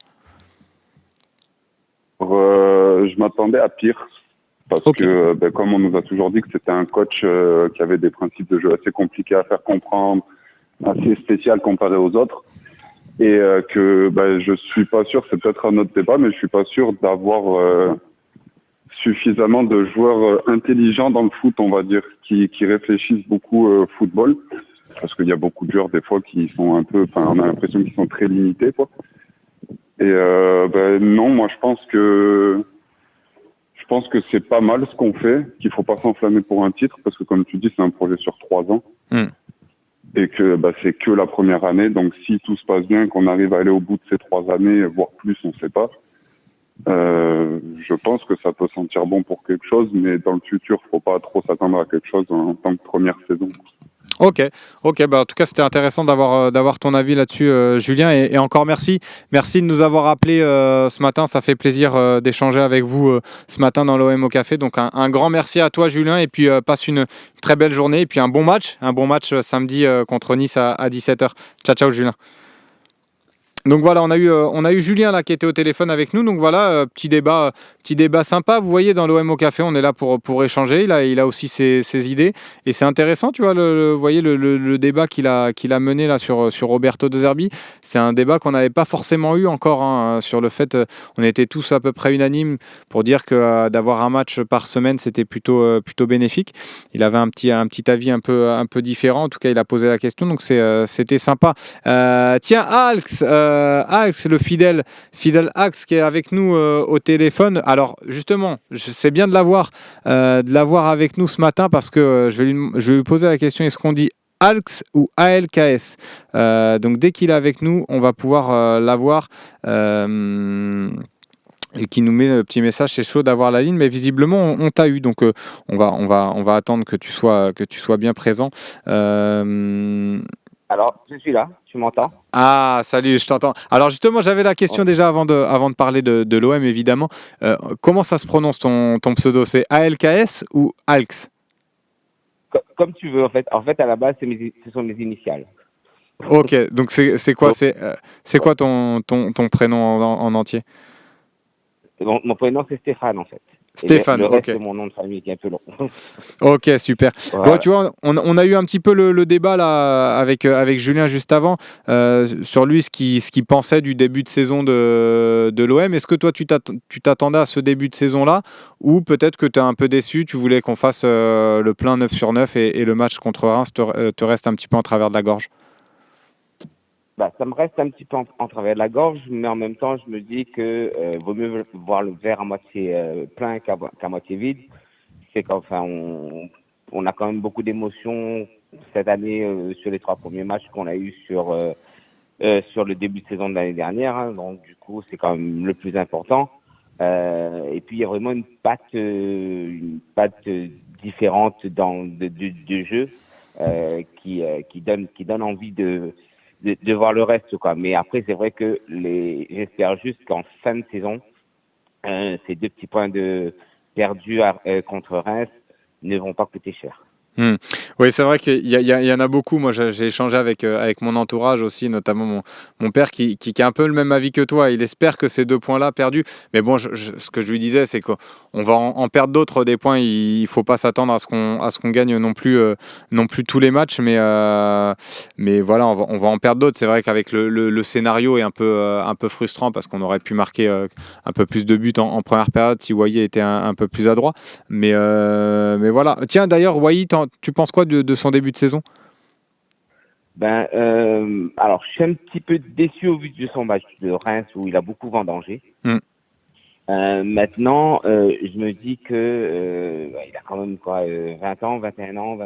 Je m'attendais à pire, parce Ok. que comme on nous a toujours dit que c'était un coach qui avait des principes de jeu assez compliqués à faire comprendre, assez spécial comparé aux autres, et que je suis pas sûr, c'est peut-être un autre débat, mais je suis pas sûr d'avoir suffisamment de joueurs intelligents dans le foot, on va dire, qui réfléchissent beaucoup football, parce qu'il y a beaucoup de joueurs des fois qui sont un peu, on a l'impression qu'ils sont très limités, quoi. Et non, moi je pense que c'est pas mal ce qu'on fait, qu'il faut pas s'enflammer pour un titre, parce que comme tu dis, c'est un projet sur 3 ans. Et que c'est que la première année, donc si tout se passe bien, qu'on arrive à aller au bout de ces 3 années, voire plus, on sait pas. Je pense que ça peut sentir bon pour quelque chose, mais dans le futur, faut pas trop s'attendre à quelque chose en tant que première saison. Ok. En tout cas, c'était intéressant d'avoir ton avis là-dessus, Julien, et encore merci de nous avoir appelés ce matin. Ça fait plaisir d'échanger avec vous ce matin dans l'OM au café. Donc un grand merci à toi, Julien, et puis passe une très belle journée et puis un bon match samedi contre Nice à 17h. Ciao, Julien. Donc voilà, on a eu Julien là qui était au téléphone avec nous. Donc voilà, petit débat sympa. Vous voyez, dans l'OM au café, on est là pour échanger. Il a aussi ses idées et c'est intéressant, tu vois. Vous voyez le débat qu'il a mené là sur Roberto De Zerbi. C'est un débat qu'on n'avait pas forcément eu encore sur le fait. On était tous à peu près unanimes pour dire que d'avoir un match par semaine, c'était plutôt bénéfique. Il avait un petit avis un peu différent. En tout cas, il a posé la question, donc c'était sympa. Tiens, Alex, le fidèle Axe qui est avec nous au téléphone. Alors justement, c'est bien de l'avoir avec nous ce matin, parce que je vais lui poser la question: est-ce qu'on dit Alex ou ALKS? Donc dès qu'il est avec nous, on va pouvoir l'avoir. Et qui nous met un petit message: c'est chaud d'avoir la ligne, mais visiblement on t'a eu, donc on va attendre que tu sois bien présent. Alors, je suis là, tu m'entends? Ah, salut, je t'entends. Alors justement, j'avais la question déjà avant de parler de l'OM, évidemment. Comment ça se prononce ton pseudo? C'est ALKS ou ALX? Comme tu veux, en fait. En fait, à la base, ce sont mes initiales. Ok, donc c'est quoi, c'est quoi ton prénom en entier? Mon prénom, c'est Stéphane, en fait. Stéphane, le reste, ok. c'est mon nom de famille qui est un peu long. Ok, super. Voilà. Bon, tu vois, on a eu un petit peu le débat là avec Julien juste avant sur lui, ce qu'il pensait du début de saison de l'OM. Est-ce que toi, tu t'attendais à ce début de saison-là, ou peut-être que tu es un peu déçu, tu voulais qu'on fasse le plein 9 sur 9 et le match contre Reims te reste un petit peu en travers de la gorge? Ça me reste un petit peu en travers de la gorge, mais en même temps, je me dis que vaut mieux voir le verre à moitié plein qu'à moitié vide. C'est qu'enfin, on a quand même beaucoup d'émotions cette année sur les 3 premiers matchs qu'on a eu sur le début de saison de l'année dernière. Hein. Donc, du coup, c'est quand même le plus important. Et puis, il y a vraiment une patte différente du jeu qui donne envie de voir le reste, quoi. Mais après, c'est vrai que j'espère juste qu'en fin de saison, ces 2 petits points perdus contre Reims ne vont pas coûter cher. Oui, c'est vrai qu'il y en a beaucoup. Moi, j'ai échangé avec mon entourage aussi, notamment mon père qui a un peu le même avis que toi. Il espère que ces 2 points-là perdus. Mais bon, ce que je lui disais, c'est qu'on va en perdre d'autres des points. Il ne faut pas s'attendre à ce qu'on gagne non plus tous les matchs. Mais voilà, on va en perdre d'autres. C'est vrai qu'avec le scénario est un peu frustrant parce qu'on aurait pu marquer un peu plus de buts en première période si Wai était un peu plus adroit. Mais voilà. Tiens, d'ailleurs, Wai, tu penses quoi de son début de saison? Alors, je suis un petit peu déçu au vu de son match de Reims où il a beaucoup vendangé. Maintenant, je me dis que il a quand même 20 ans, 21 ans,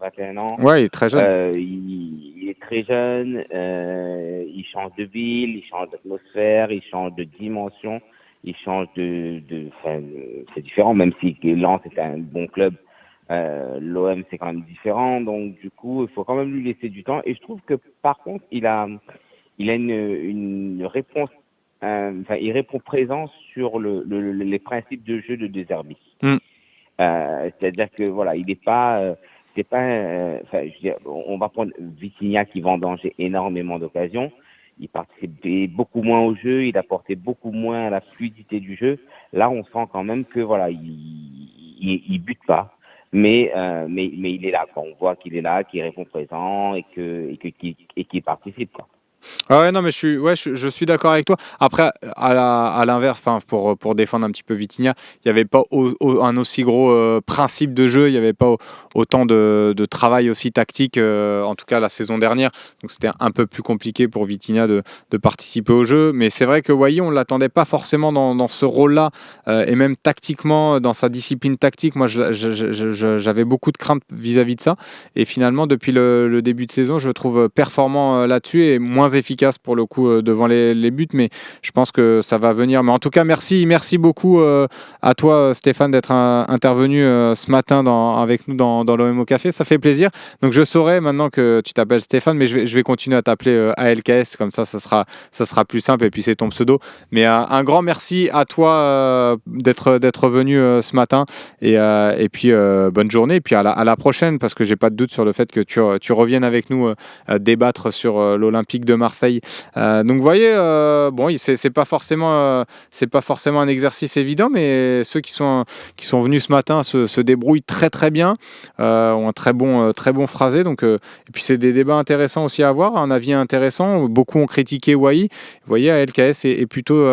21 ans. Ouais, il est très jeune. Il est très jeune. Il change de ville, il change d'atmosphère, il change de dimension, il change c'est différent. Même si Lens est un bon club, l'OM c'est quand même différent. Donc du coup, il faut quand même lui laisser du temps. Et je trouve que par contre, il a une réponse. Il répond présent sur les principes de jeu de De Zerbi. C'est-à-dire que voilà, il n'est pas, c'est pas, on va prendre Vitinha qui vendangeait énormément d'occasions. Il participait beaucoup moins au jeu, il apportait beaucoup moins à la fluidité du jeu. Là, on sent quand même que voilà, il bute pas, mais il est là. Quoi. On voit qu'il est là, qu'il répond présent et qu'il participe. Quoi. Ah ouais, non, mais je suis d'accord avec toi. Après, à l'inverse, pour défendre un petit peu Vitinha, il n'y avait pas un aussi gros principe de jeu, il n'y avait pas autant de travail aussi tactique, en tout cas la saison dernière. Donc c'était un peu plus compliqué pour Vitinha de participer au jeu. Mais c'est vrai que Wai, on ne l'attendait pas forcément dans ce rôle-là, et même tactiquement, dans sa discipline tactique. Moi, j'avais beaucoup de craintes vis-à-vis de ça. Et finalement, depuis le début de saison, je le trouve performant là-dessus et moins efficace pour le coup devant les buts, mais je pense que ça va venir. Mais en tout cas, merci beaucoup à toi Stéphane d'être intervenu ce matin avec nous dans l'OMO Café, ça fait plaisir. Donc je saurai maintenant que tu t'appelles Stéphane, mais je vais continuer à t'appeler ALKS, comme ça sera plus simple et puis c'est ton pseudo. Mais un grand merci à toi d'être venu ce matin et puis bonne journée et puis à la prochaine, parce que j'ai pas de doute sur le fait que tu reviennes avec nous débattre sur l'Olympique de Marseille. Donc vous voyez, bon, c'est pas forcément un exercice évident, mais ceux qui sont venus ce matin se débrouillent très très bien, ont un très bon phrasé. Donc et puis c'est des débats intéressants aussi à avoir, un avis intéressant. Beaucoup ont critiqué Wai. Vous voyez, LKS est plutôt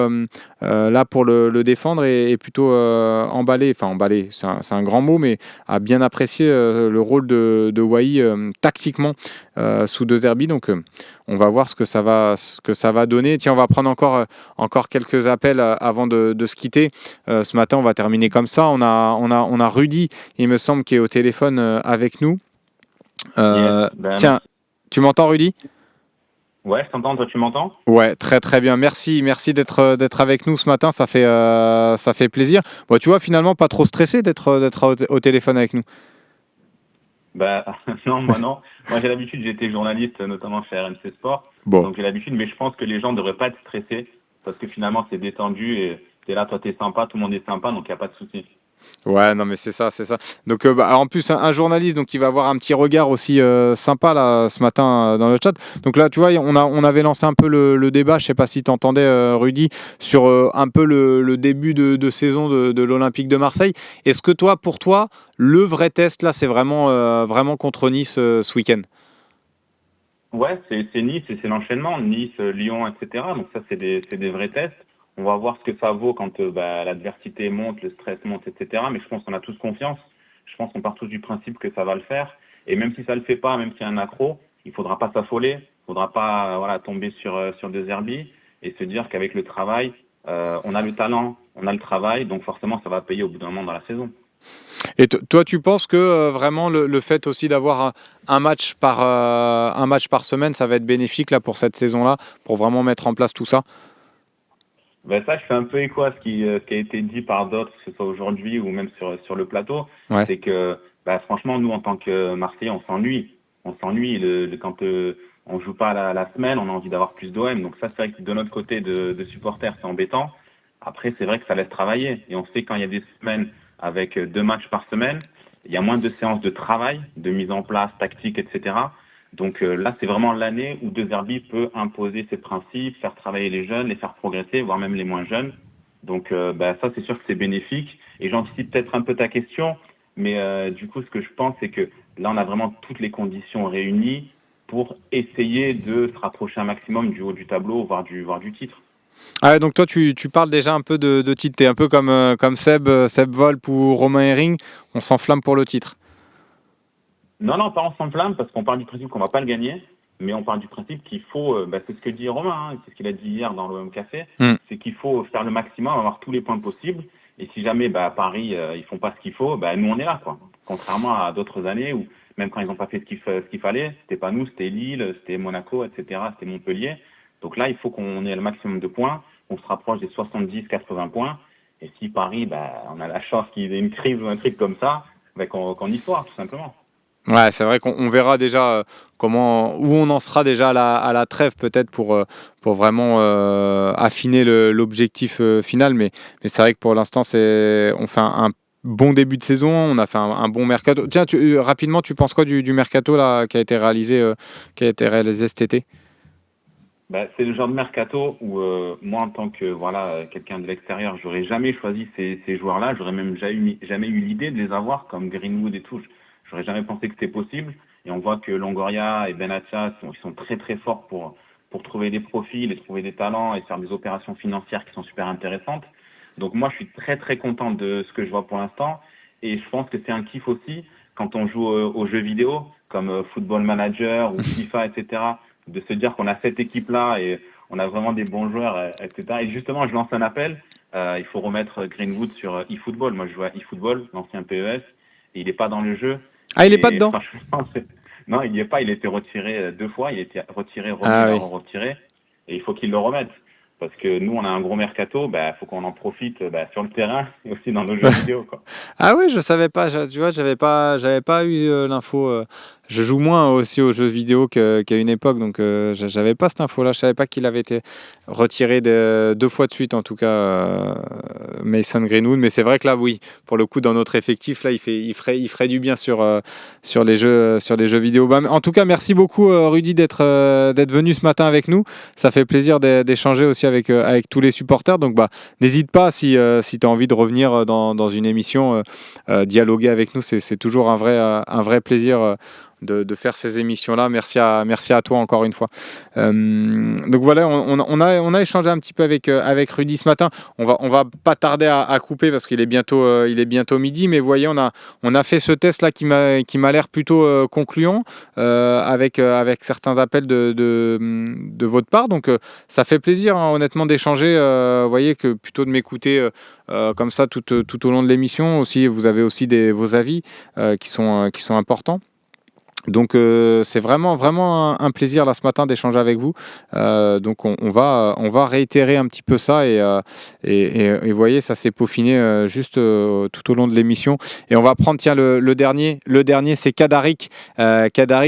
là pour le défendre et plutôt emballé. Enfin emballé, c'est un grand mot, mais a bien apprécié le rôle de Wai tactiquement sous De Zerbi. Donc on va voir ce que ça va donner. Tiens, on va prendre encore quelques appels avant de se quitter. Ce matin, on va terminer comme ça. On a Rudy, il me semble, qui est au téléphone avec nous. Tiens, tu m'entends, Rudy ? Ouais, je t'entends. Toi, tu m'entends ? Ouais, très très bien. Merci d'être avec nous ce matin. Ça fait plaisir. Bon, tu vois, finalement, pas trop stressé d'être au téléphone avec nous. Non, moi non. Moi j'ai l'habitude, j'ai été journaliste notamment chez RMC Sport. Bon. Donc j'ai l'habitude, mais je pense que les gens ne devraient pas être stressés parce que finalement c'est détendu et t'es là, toi t'es sympa, tout le monde est sympa, donc il n'y a pas de souci. Ouais, non mais c'est ça. Donc en plus un journaliste, donc il va avoir un petit regard aussi sympa là ce matin dans le chat. Donc là tu vois, on avait lancé un peu le débat, je sais pas si tu entendais Rudy, sur un peu le début de saison de l'Olympique de Marseille. Est-ce que pour toi le vrai test là c'est vraiment contre Nice ce week-end? Ouais, c'est Nice et c'est l'enchaînement, Nice, Lyon, etc. Donc ça c'est des vrais tests. On va voir ce que ça vaut quand l'adversité monte, le stress monte, etc. Mais je pense qu'on a tous confiance. Je pense qu'on part tous du principe que ça va le faire. Et même si ça le fait pas, même s'il y a un accro, il faudra pas s'affoler. Il faudra pas tomber sur deux herbies et se dire qu'avec le travail, on a le talent, on a le travail, donc forcément ça va payer au bout d'un moment dans la saison. Et toi, tu penses que vraiment le fait aussi d'avoir un match par semaine, ça va être bénéfique là pour cette saison-là, pour vraiment mettre en place tout ça? Ben ça, je fais un peu écho à ce qui a été dit par d'autres, que ce soit aujourd'hui ou même sur le plateau. Ouais. C'est que franchement, nous en tant que Marseillais, on s'ennuie. On s'ennuie quand on joue pas la semaine, on a envie d'avoir plus d'OM. Donc ça, c'est vrai que de notre côté de supporters, c'est embêtant. Après, c'est vrai que ça laisse travailler. Et on sait quand il y a des semaines avec 2 matchs par semaine, il y a moins de séances de travail, de mise en place, tactique, etc. Donc là, c'est vraiment l'année où De Zerbi peut imposer ses principes, faire travailler les jeunes, les faire progresser, voire même les moins jeunes. Donc ça, c'est sûr que c'est bénéfique. Et j'anticipe peut-être un peu ta question, mais du coup, ce que je pense, c'est que là, on a vraiment toutes les conditions réunies pour essayer de se rapprocher un maximum du haut du tableau, voire du titre. Ah ouais, donc toi, tu parles déjà un peu de titre. T'es un peu comme Seb Volp ou Romain Herring. On s'enflamme pour le titre. Non, pas on s'enflamme parce qu'on part du principe qu'on va pas le gagner, mais on part du principe qu'il faut, c'est ce que dit Romain, c'est ce qu'il a dit hier dans l'OM Café, c'est qu'il faut faire le maximum, avoir tous les points possibles, et si jamais Paris ils font pas ce qu'il faut, nous on est là, quoi. Contrairement à d'autres années où même quand ils n'ont pas fait ce qu'il fallait, c'était pas nous, c'était Lille, c'était Monaco, etc., c'était Montpellier. Donc là, il faut qu'on ait le maximum de points, qu'on se rapproche des 70-80 points, et si Paris, on a la chance qu'il y ait une crise ou un truc comme ça, qu'on y soit, tout simplement. Ouais, c'est vrai qu'on verra déjà où on en sera déjà à la trêve peut-être pour vraiment affiner l'objectif final. Mais c'est vrai que pour l'instant, on fait un bon début de saison, on a fait un bon mercato. Tiens, rapidement, tu penses quoi du mercato là, qui a été réalisé cet été? C'est le genre de mercato où moi, en tant que quelqu'un de l'extérieur, j'aurais jamais choisi ces joueurs-là. J'aurais même jamais eu l'idée de les avoir comme Greenwood et tout. J'aurais jamais pensé que c'était possible. Et on voit que Longoria et Benatia ils sont très très forts pour trouver des profils et trouver des talents et faire des opérations financières qui sont super intéressantes. Donc moi, je suis très très content de ce que je vois pour l'instant. Et je pense que c'est un kiff aussi quand on joue aux jeux vidéo comme Football Manager ou FIFA, etc. De se dire qu'on a cette équipe-là et on a vraiment des bons joueurs, etc. Et justement, je lance un appel. Il faut remettre Greenwood sur eFootball. Moi, je joue à eFootball, l'ancien PES, et il n'est pas dans le jeu. Ah, il n'est pas dedans? Non, il n'y est pas. Il a été retiré 2 fois. Il a été retiré, retiré. Et il faut qu'il le remette. Parce que nous, on a un gros mercato. Faut qu'on en profite sur le terrain et aussi dans nos jeux vidéo, quoi. Ah oui, je savais pas. Tu vois, j'avais pas eu l'info. Je joue moins aussi aux jeux vidéo qu'à une époque, donc j'avais pas cette info-là. Je savais pas qu'il avait été retiré 2 fois de suite, en tout cas, Mason Greenwood. Mais c'est vrai que là, oui, pour le coup, dans notre effectif, là, il ferait du bien sur les jeux vidéo. En tout cas, merci beaucoup, Rudy, d'être venu ce matin avec nous. Ça fait plaisir d'échanger aussi avec tous les supporters. Donc, n'hésite pas si tu as envie de revenir dans une émission, dialoguer avec nous. C'est toujours un vrai plaisir. De faire ces émissions-là. Merci à toi encore une fois. Donc voilà, on a échangé un petit peu avec Rudy ce matin. On va pas tarder à couper parce qu'il est bientôt midi. Mais vous voyez, on a fait ce test là qui m'a l'air plutôt concluant avec certains appels de votre part. Donc ça fait plaisir, hein, honnêtement, d'échanger. Vous voyez que plutôt de m'écouter comme ça tout au long de l'émission. Aussi, vous avez aussi vos avis qui sont importants. Donc c'est vraiment un plaisir là ce matin d'échanger avec vous. Donc on va réitérer un petit peu ça et vous voyez, ça s'est peaufiné juste tout au long de l'émission. Et on va prendre le dernier c'est Kadarik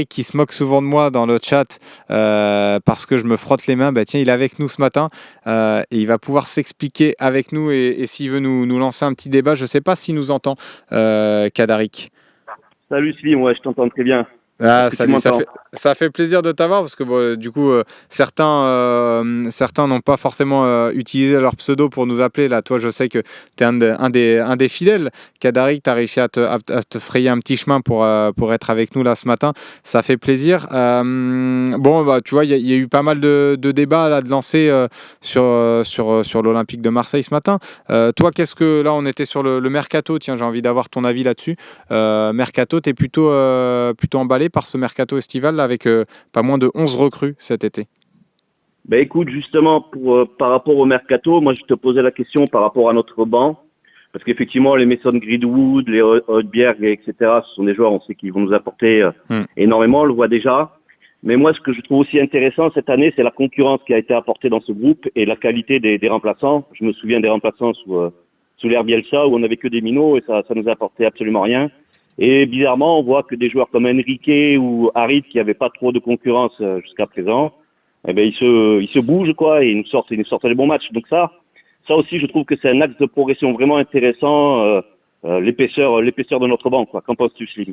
qui se moque souvent de moi dans le chat parce que je me frotte les mains. Tiens, il est avec nous ce matin et il va pouvoir s'expliquer avec nous et s'il veut nous lancer un petit débat. Je sais pas s'il nous entend, Kadarik. Salut Slim, ouais, je t'entends très bien. Ah, salut, ça fait plaisir de t'avoir parce que du coup certains n'ont pas forcément utilisé leur pseudo pour nous appeler. Là, toi, je sais que tu es un des fidèles. Kadarik, tu as réussi à te frayer un petit chemin pour être avec nous là ce matin. Ça fait plaisir. Tu vois, il y a eu pas mal de débats là, de lancer sur l'Olympique de Marseille ce matin. Toi, là, on était sur le mercato. Tiens, j'ai envie d'avoir ton avis là-dessus. Mercato, tu es plutôt emballé par ce mercato estival là avec pas moins de 11 recrues cet été. Ben écoute, justement, par rapport au mercato, moi je te posais la question par rapport à notre banc, parce qu'effectivement les Mason Greenwood, les Højbjerg, etc., ce sont des joueurs, on sait qu'ils vont nous apporter énormément, on le voit déjà. Mais moi, ce que je trouve aussi intéressant cette année, c'est la concurrence qui a été apportée dans ce groupe et la qualité des remplaçants. Je me souviens des remplaçants sous l'ère Bielsa où on n'avait que des minots et ça nous apportait absolument rien. Et bizarrement, on voit que des joueurs comme Enrique ou Harit qui n'avaient pas trop de concurrence jusqu'à présent, eh ben ils se bougent quoi et ils nous sortent des bons matchs. Donc ça aussi, je trouve que c'est un axe de progression vraiment intéressant. L'épaisseur de notre banc, quoi. Qu'en penses-tu, Slim?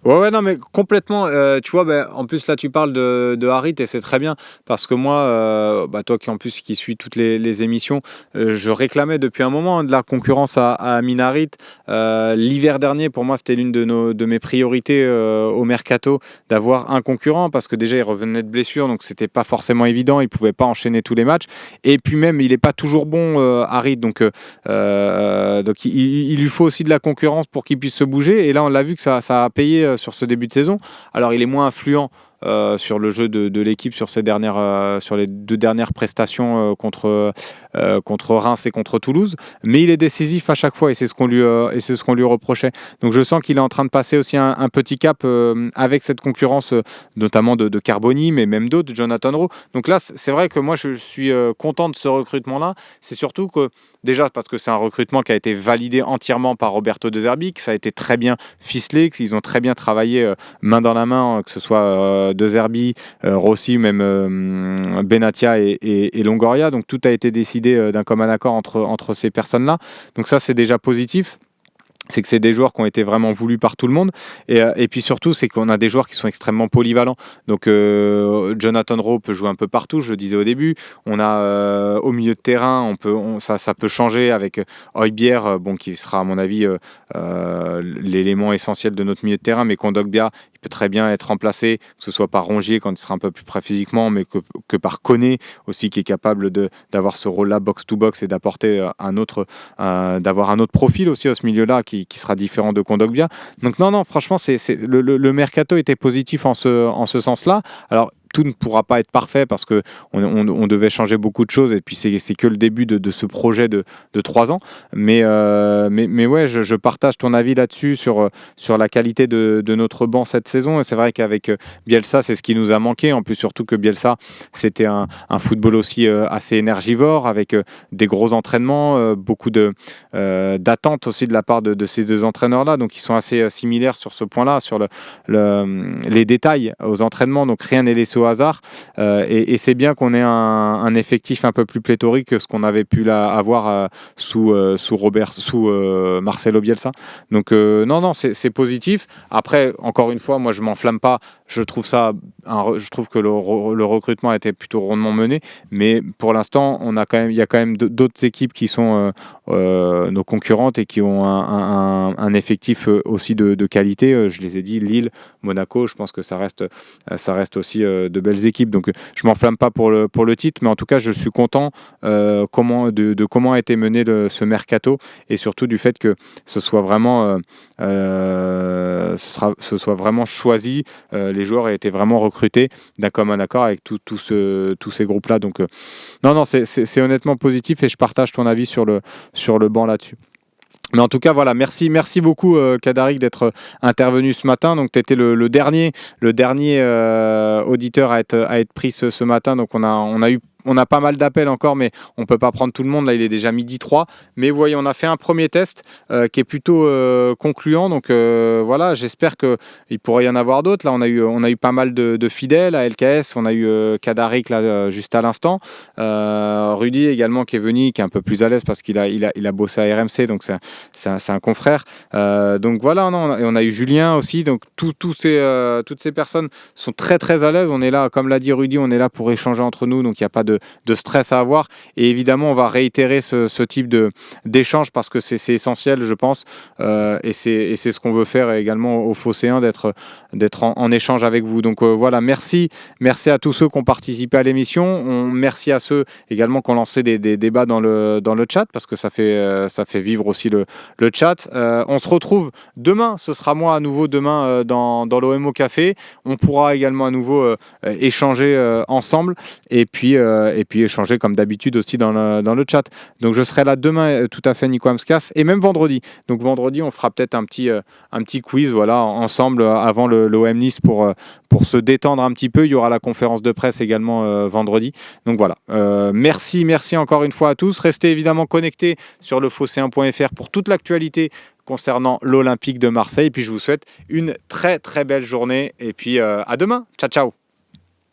Ouais, non, mais complètement. Tu vois, en plus, là, tu parles de Harit et c'est très bien parce que moi, toi qui suis toutes les émissions, je réclamais depuis un moment de la concurrence à Amin Harit. L'hiver dernier, pour moi, c'était l'une de mes priorités au mercato d'avoir un concurrent parce que déjà, il revenait de blessure, donc c'était pas forcément évident. Il pouvait pas enchaîner tous les matchs. Et puis même, il est pas toujours bon, Harit. Donc il lui faut aussi de la concurrence pour qu'il puisse se bouger et là on l'a vu que ça a payé sur ce début de saison. Alors il est moins influent sur le jeu de l'équipe sur les 2 dernières prestations contre Reims et contre Toulouse, mais il est décisif à chaque fois et c'est ce qu'on lui reprochait. Donc je sens qu'il est en train de passer aussi un petit cap avec cette concurrence notamment de Carboni mais même d'autres, Jonathan Rowe. Donc là c'est vrai que moi je suis content de ce recrutement là. C'est surtout que déjà parce que c'est un recrutement qui a été validé entièrement par Roberto De Zerbi, que ça a été très bien ficelé, qu'ils ont très bien travaillé main dans la main, que ce soit De Zerbi, Rossi, même Benatia et Longoria. Donc tout a été décidé d'un commun accord entre ces personnes-là. Donc ça, c'est déjà positif. C'est que c'est des joueurs qui ont été vraiment voulus par tout le monde et puis surtout c'est qu'on a des joueurs qui sont extrêmement polyvalents. Donc Jonathan Rowe peut jouer un peu partout, je le disais au début. On a au milieu de terrain, ça peut changer avec Højbjerg, qui sera à mon avis l'élément essentiel de notre milieu de terrain, mais Kondogbia, il peut très bien être remplacé, que ce soit par Rongier quand il sera un peu plus près physiquement, mais que par Koné aussi qui est capable d'avoir ce rôle-là box-to-box et d'apporter d'avoir un autre profil aussi à ce milieu-là qui sera différent de Kondogbia. Donc non, franchement, le mercato était positif en ce sens-là. Alors, tout ne pourra pas être parfait parce qu'on devait changer beaucoup de choses et puis c'est que le début de ce projet de 3 ans. Mais ouais, je partage ton avis là-dessus sur la qualité de notre banc cette saison. Et c'est vrai qu'avec Bielsa, c'est ce qui nous a manqué. En plus, surtout que Bielsa, c'était un football aussi assez énergivore avec des gros entraînements, beaucoup d'attentes aussi de la part de ces 2 entraîneurs-là. Donc, ils sont assez similaires sur ce point-là, sur les détails aux entraînements. Donc, rien n'est laissé au hasard et c'est bien qu'on ait un effectif un peu plus pléthorique que ce qu'on avait pu avoir sous Marcelo Bielsa. Donc non, c'est positif. Après, encore une fois, moi je m'enflamme pas. Je trouve que le recrutement a été plutôt rondement mené, mais pour l'instant, il y a quand même d'autres équipes qui sont nos concurrentes et qui ont un effectif aussi de qualité. Je les ai dit, Lille, Monaco. Je pense que ça reste aussi de belles équipes. Donc je m'enflamme pas pour le titre, mais en tout cas je suis content comment a été mené ce mercato et surtout du fait que ce soit vraiment choisi. Les joueurs aient été vraiment recrutés d'un commun accord avec tous ces groupes-là. Donc non, c'est honnêtement positif et je partage ton avis sur le banc là-dessus. Mais en tout cas, voilà, merci beaucoup Kadarik d'être intervenu ce matin. Donc, tu étais le dernier auditeur à être pris ce matin. Donc, on a pas mal d'appels encore, mais on ne peut pas prendre tout le monde. Là, il est déjà 12h03. Mais vous voyez, on a fait un premier test qui est plutôt concluant. Donc voilà, j'espère qu'il pourrait y en avoir d'autres. Là, on a eu pas mal de fidèles à LKS. On a eu Kadarik là, juste à l'instant. Rudy également qui est venu, qui est un peu plus à l'aise parce qu'il a bossé à RMC. Donc c'est un confrère. Donc voilà, on a eu Julien aussi. Donc toutes ces personnes sont très très à l'aise. On est là, comme l'a dit Rudy, on est là pour échanger entre nous. Donc il n'y a pas de stress à avoir. Et évidemment, on va réitérer ce type d'échange parce que c'est essentiel, je pense. Et c'est ce qu'on veut faire également au Phocéen, d'être en échange avec vous. Donc voilà, merci à tous ceux qui ont participé à l'émission. Merci à ceux également qui ont lancé des débats dans le chat, parce que ça fait vivre aussi le chat. On se retrouve demain, ce sera moi à nouveau demain dans l'OMO Café. On pourra également à nouveau échanger ensemble et puis échanger comme d'habitude aussi dans le chat. Donc je serai là demain tout à fait, Nico Amskas, et même vendredi. Donc vendredi, on fera peut-être un petit quiz ensemble avant l'OM Nice pour se détendre un petit peu. Il y aura la conférence de presse également vendredi. Donc voilà, merci encore une fois à tous. Restez évidemment connectés sur lephocéen.fr pour toute l'actualité concernant l'Olympique de Marseille. Et puis je vous souhaite une très très belle journée et puis à demain. Ciao.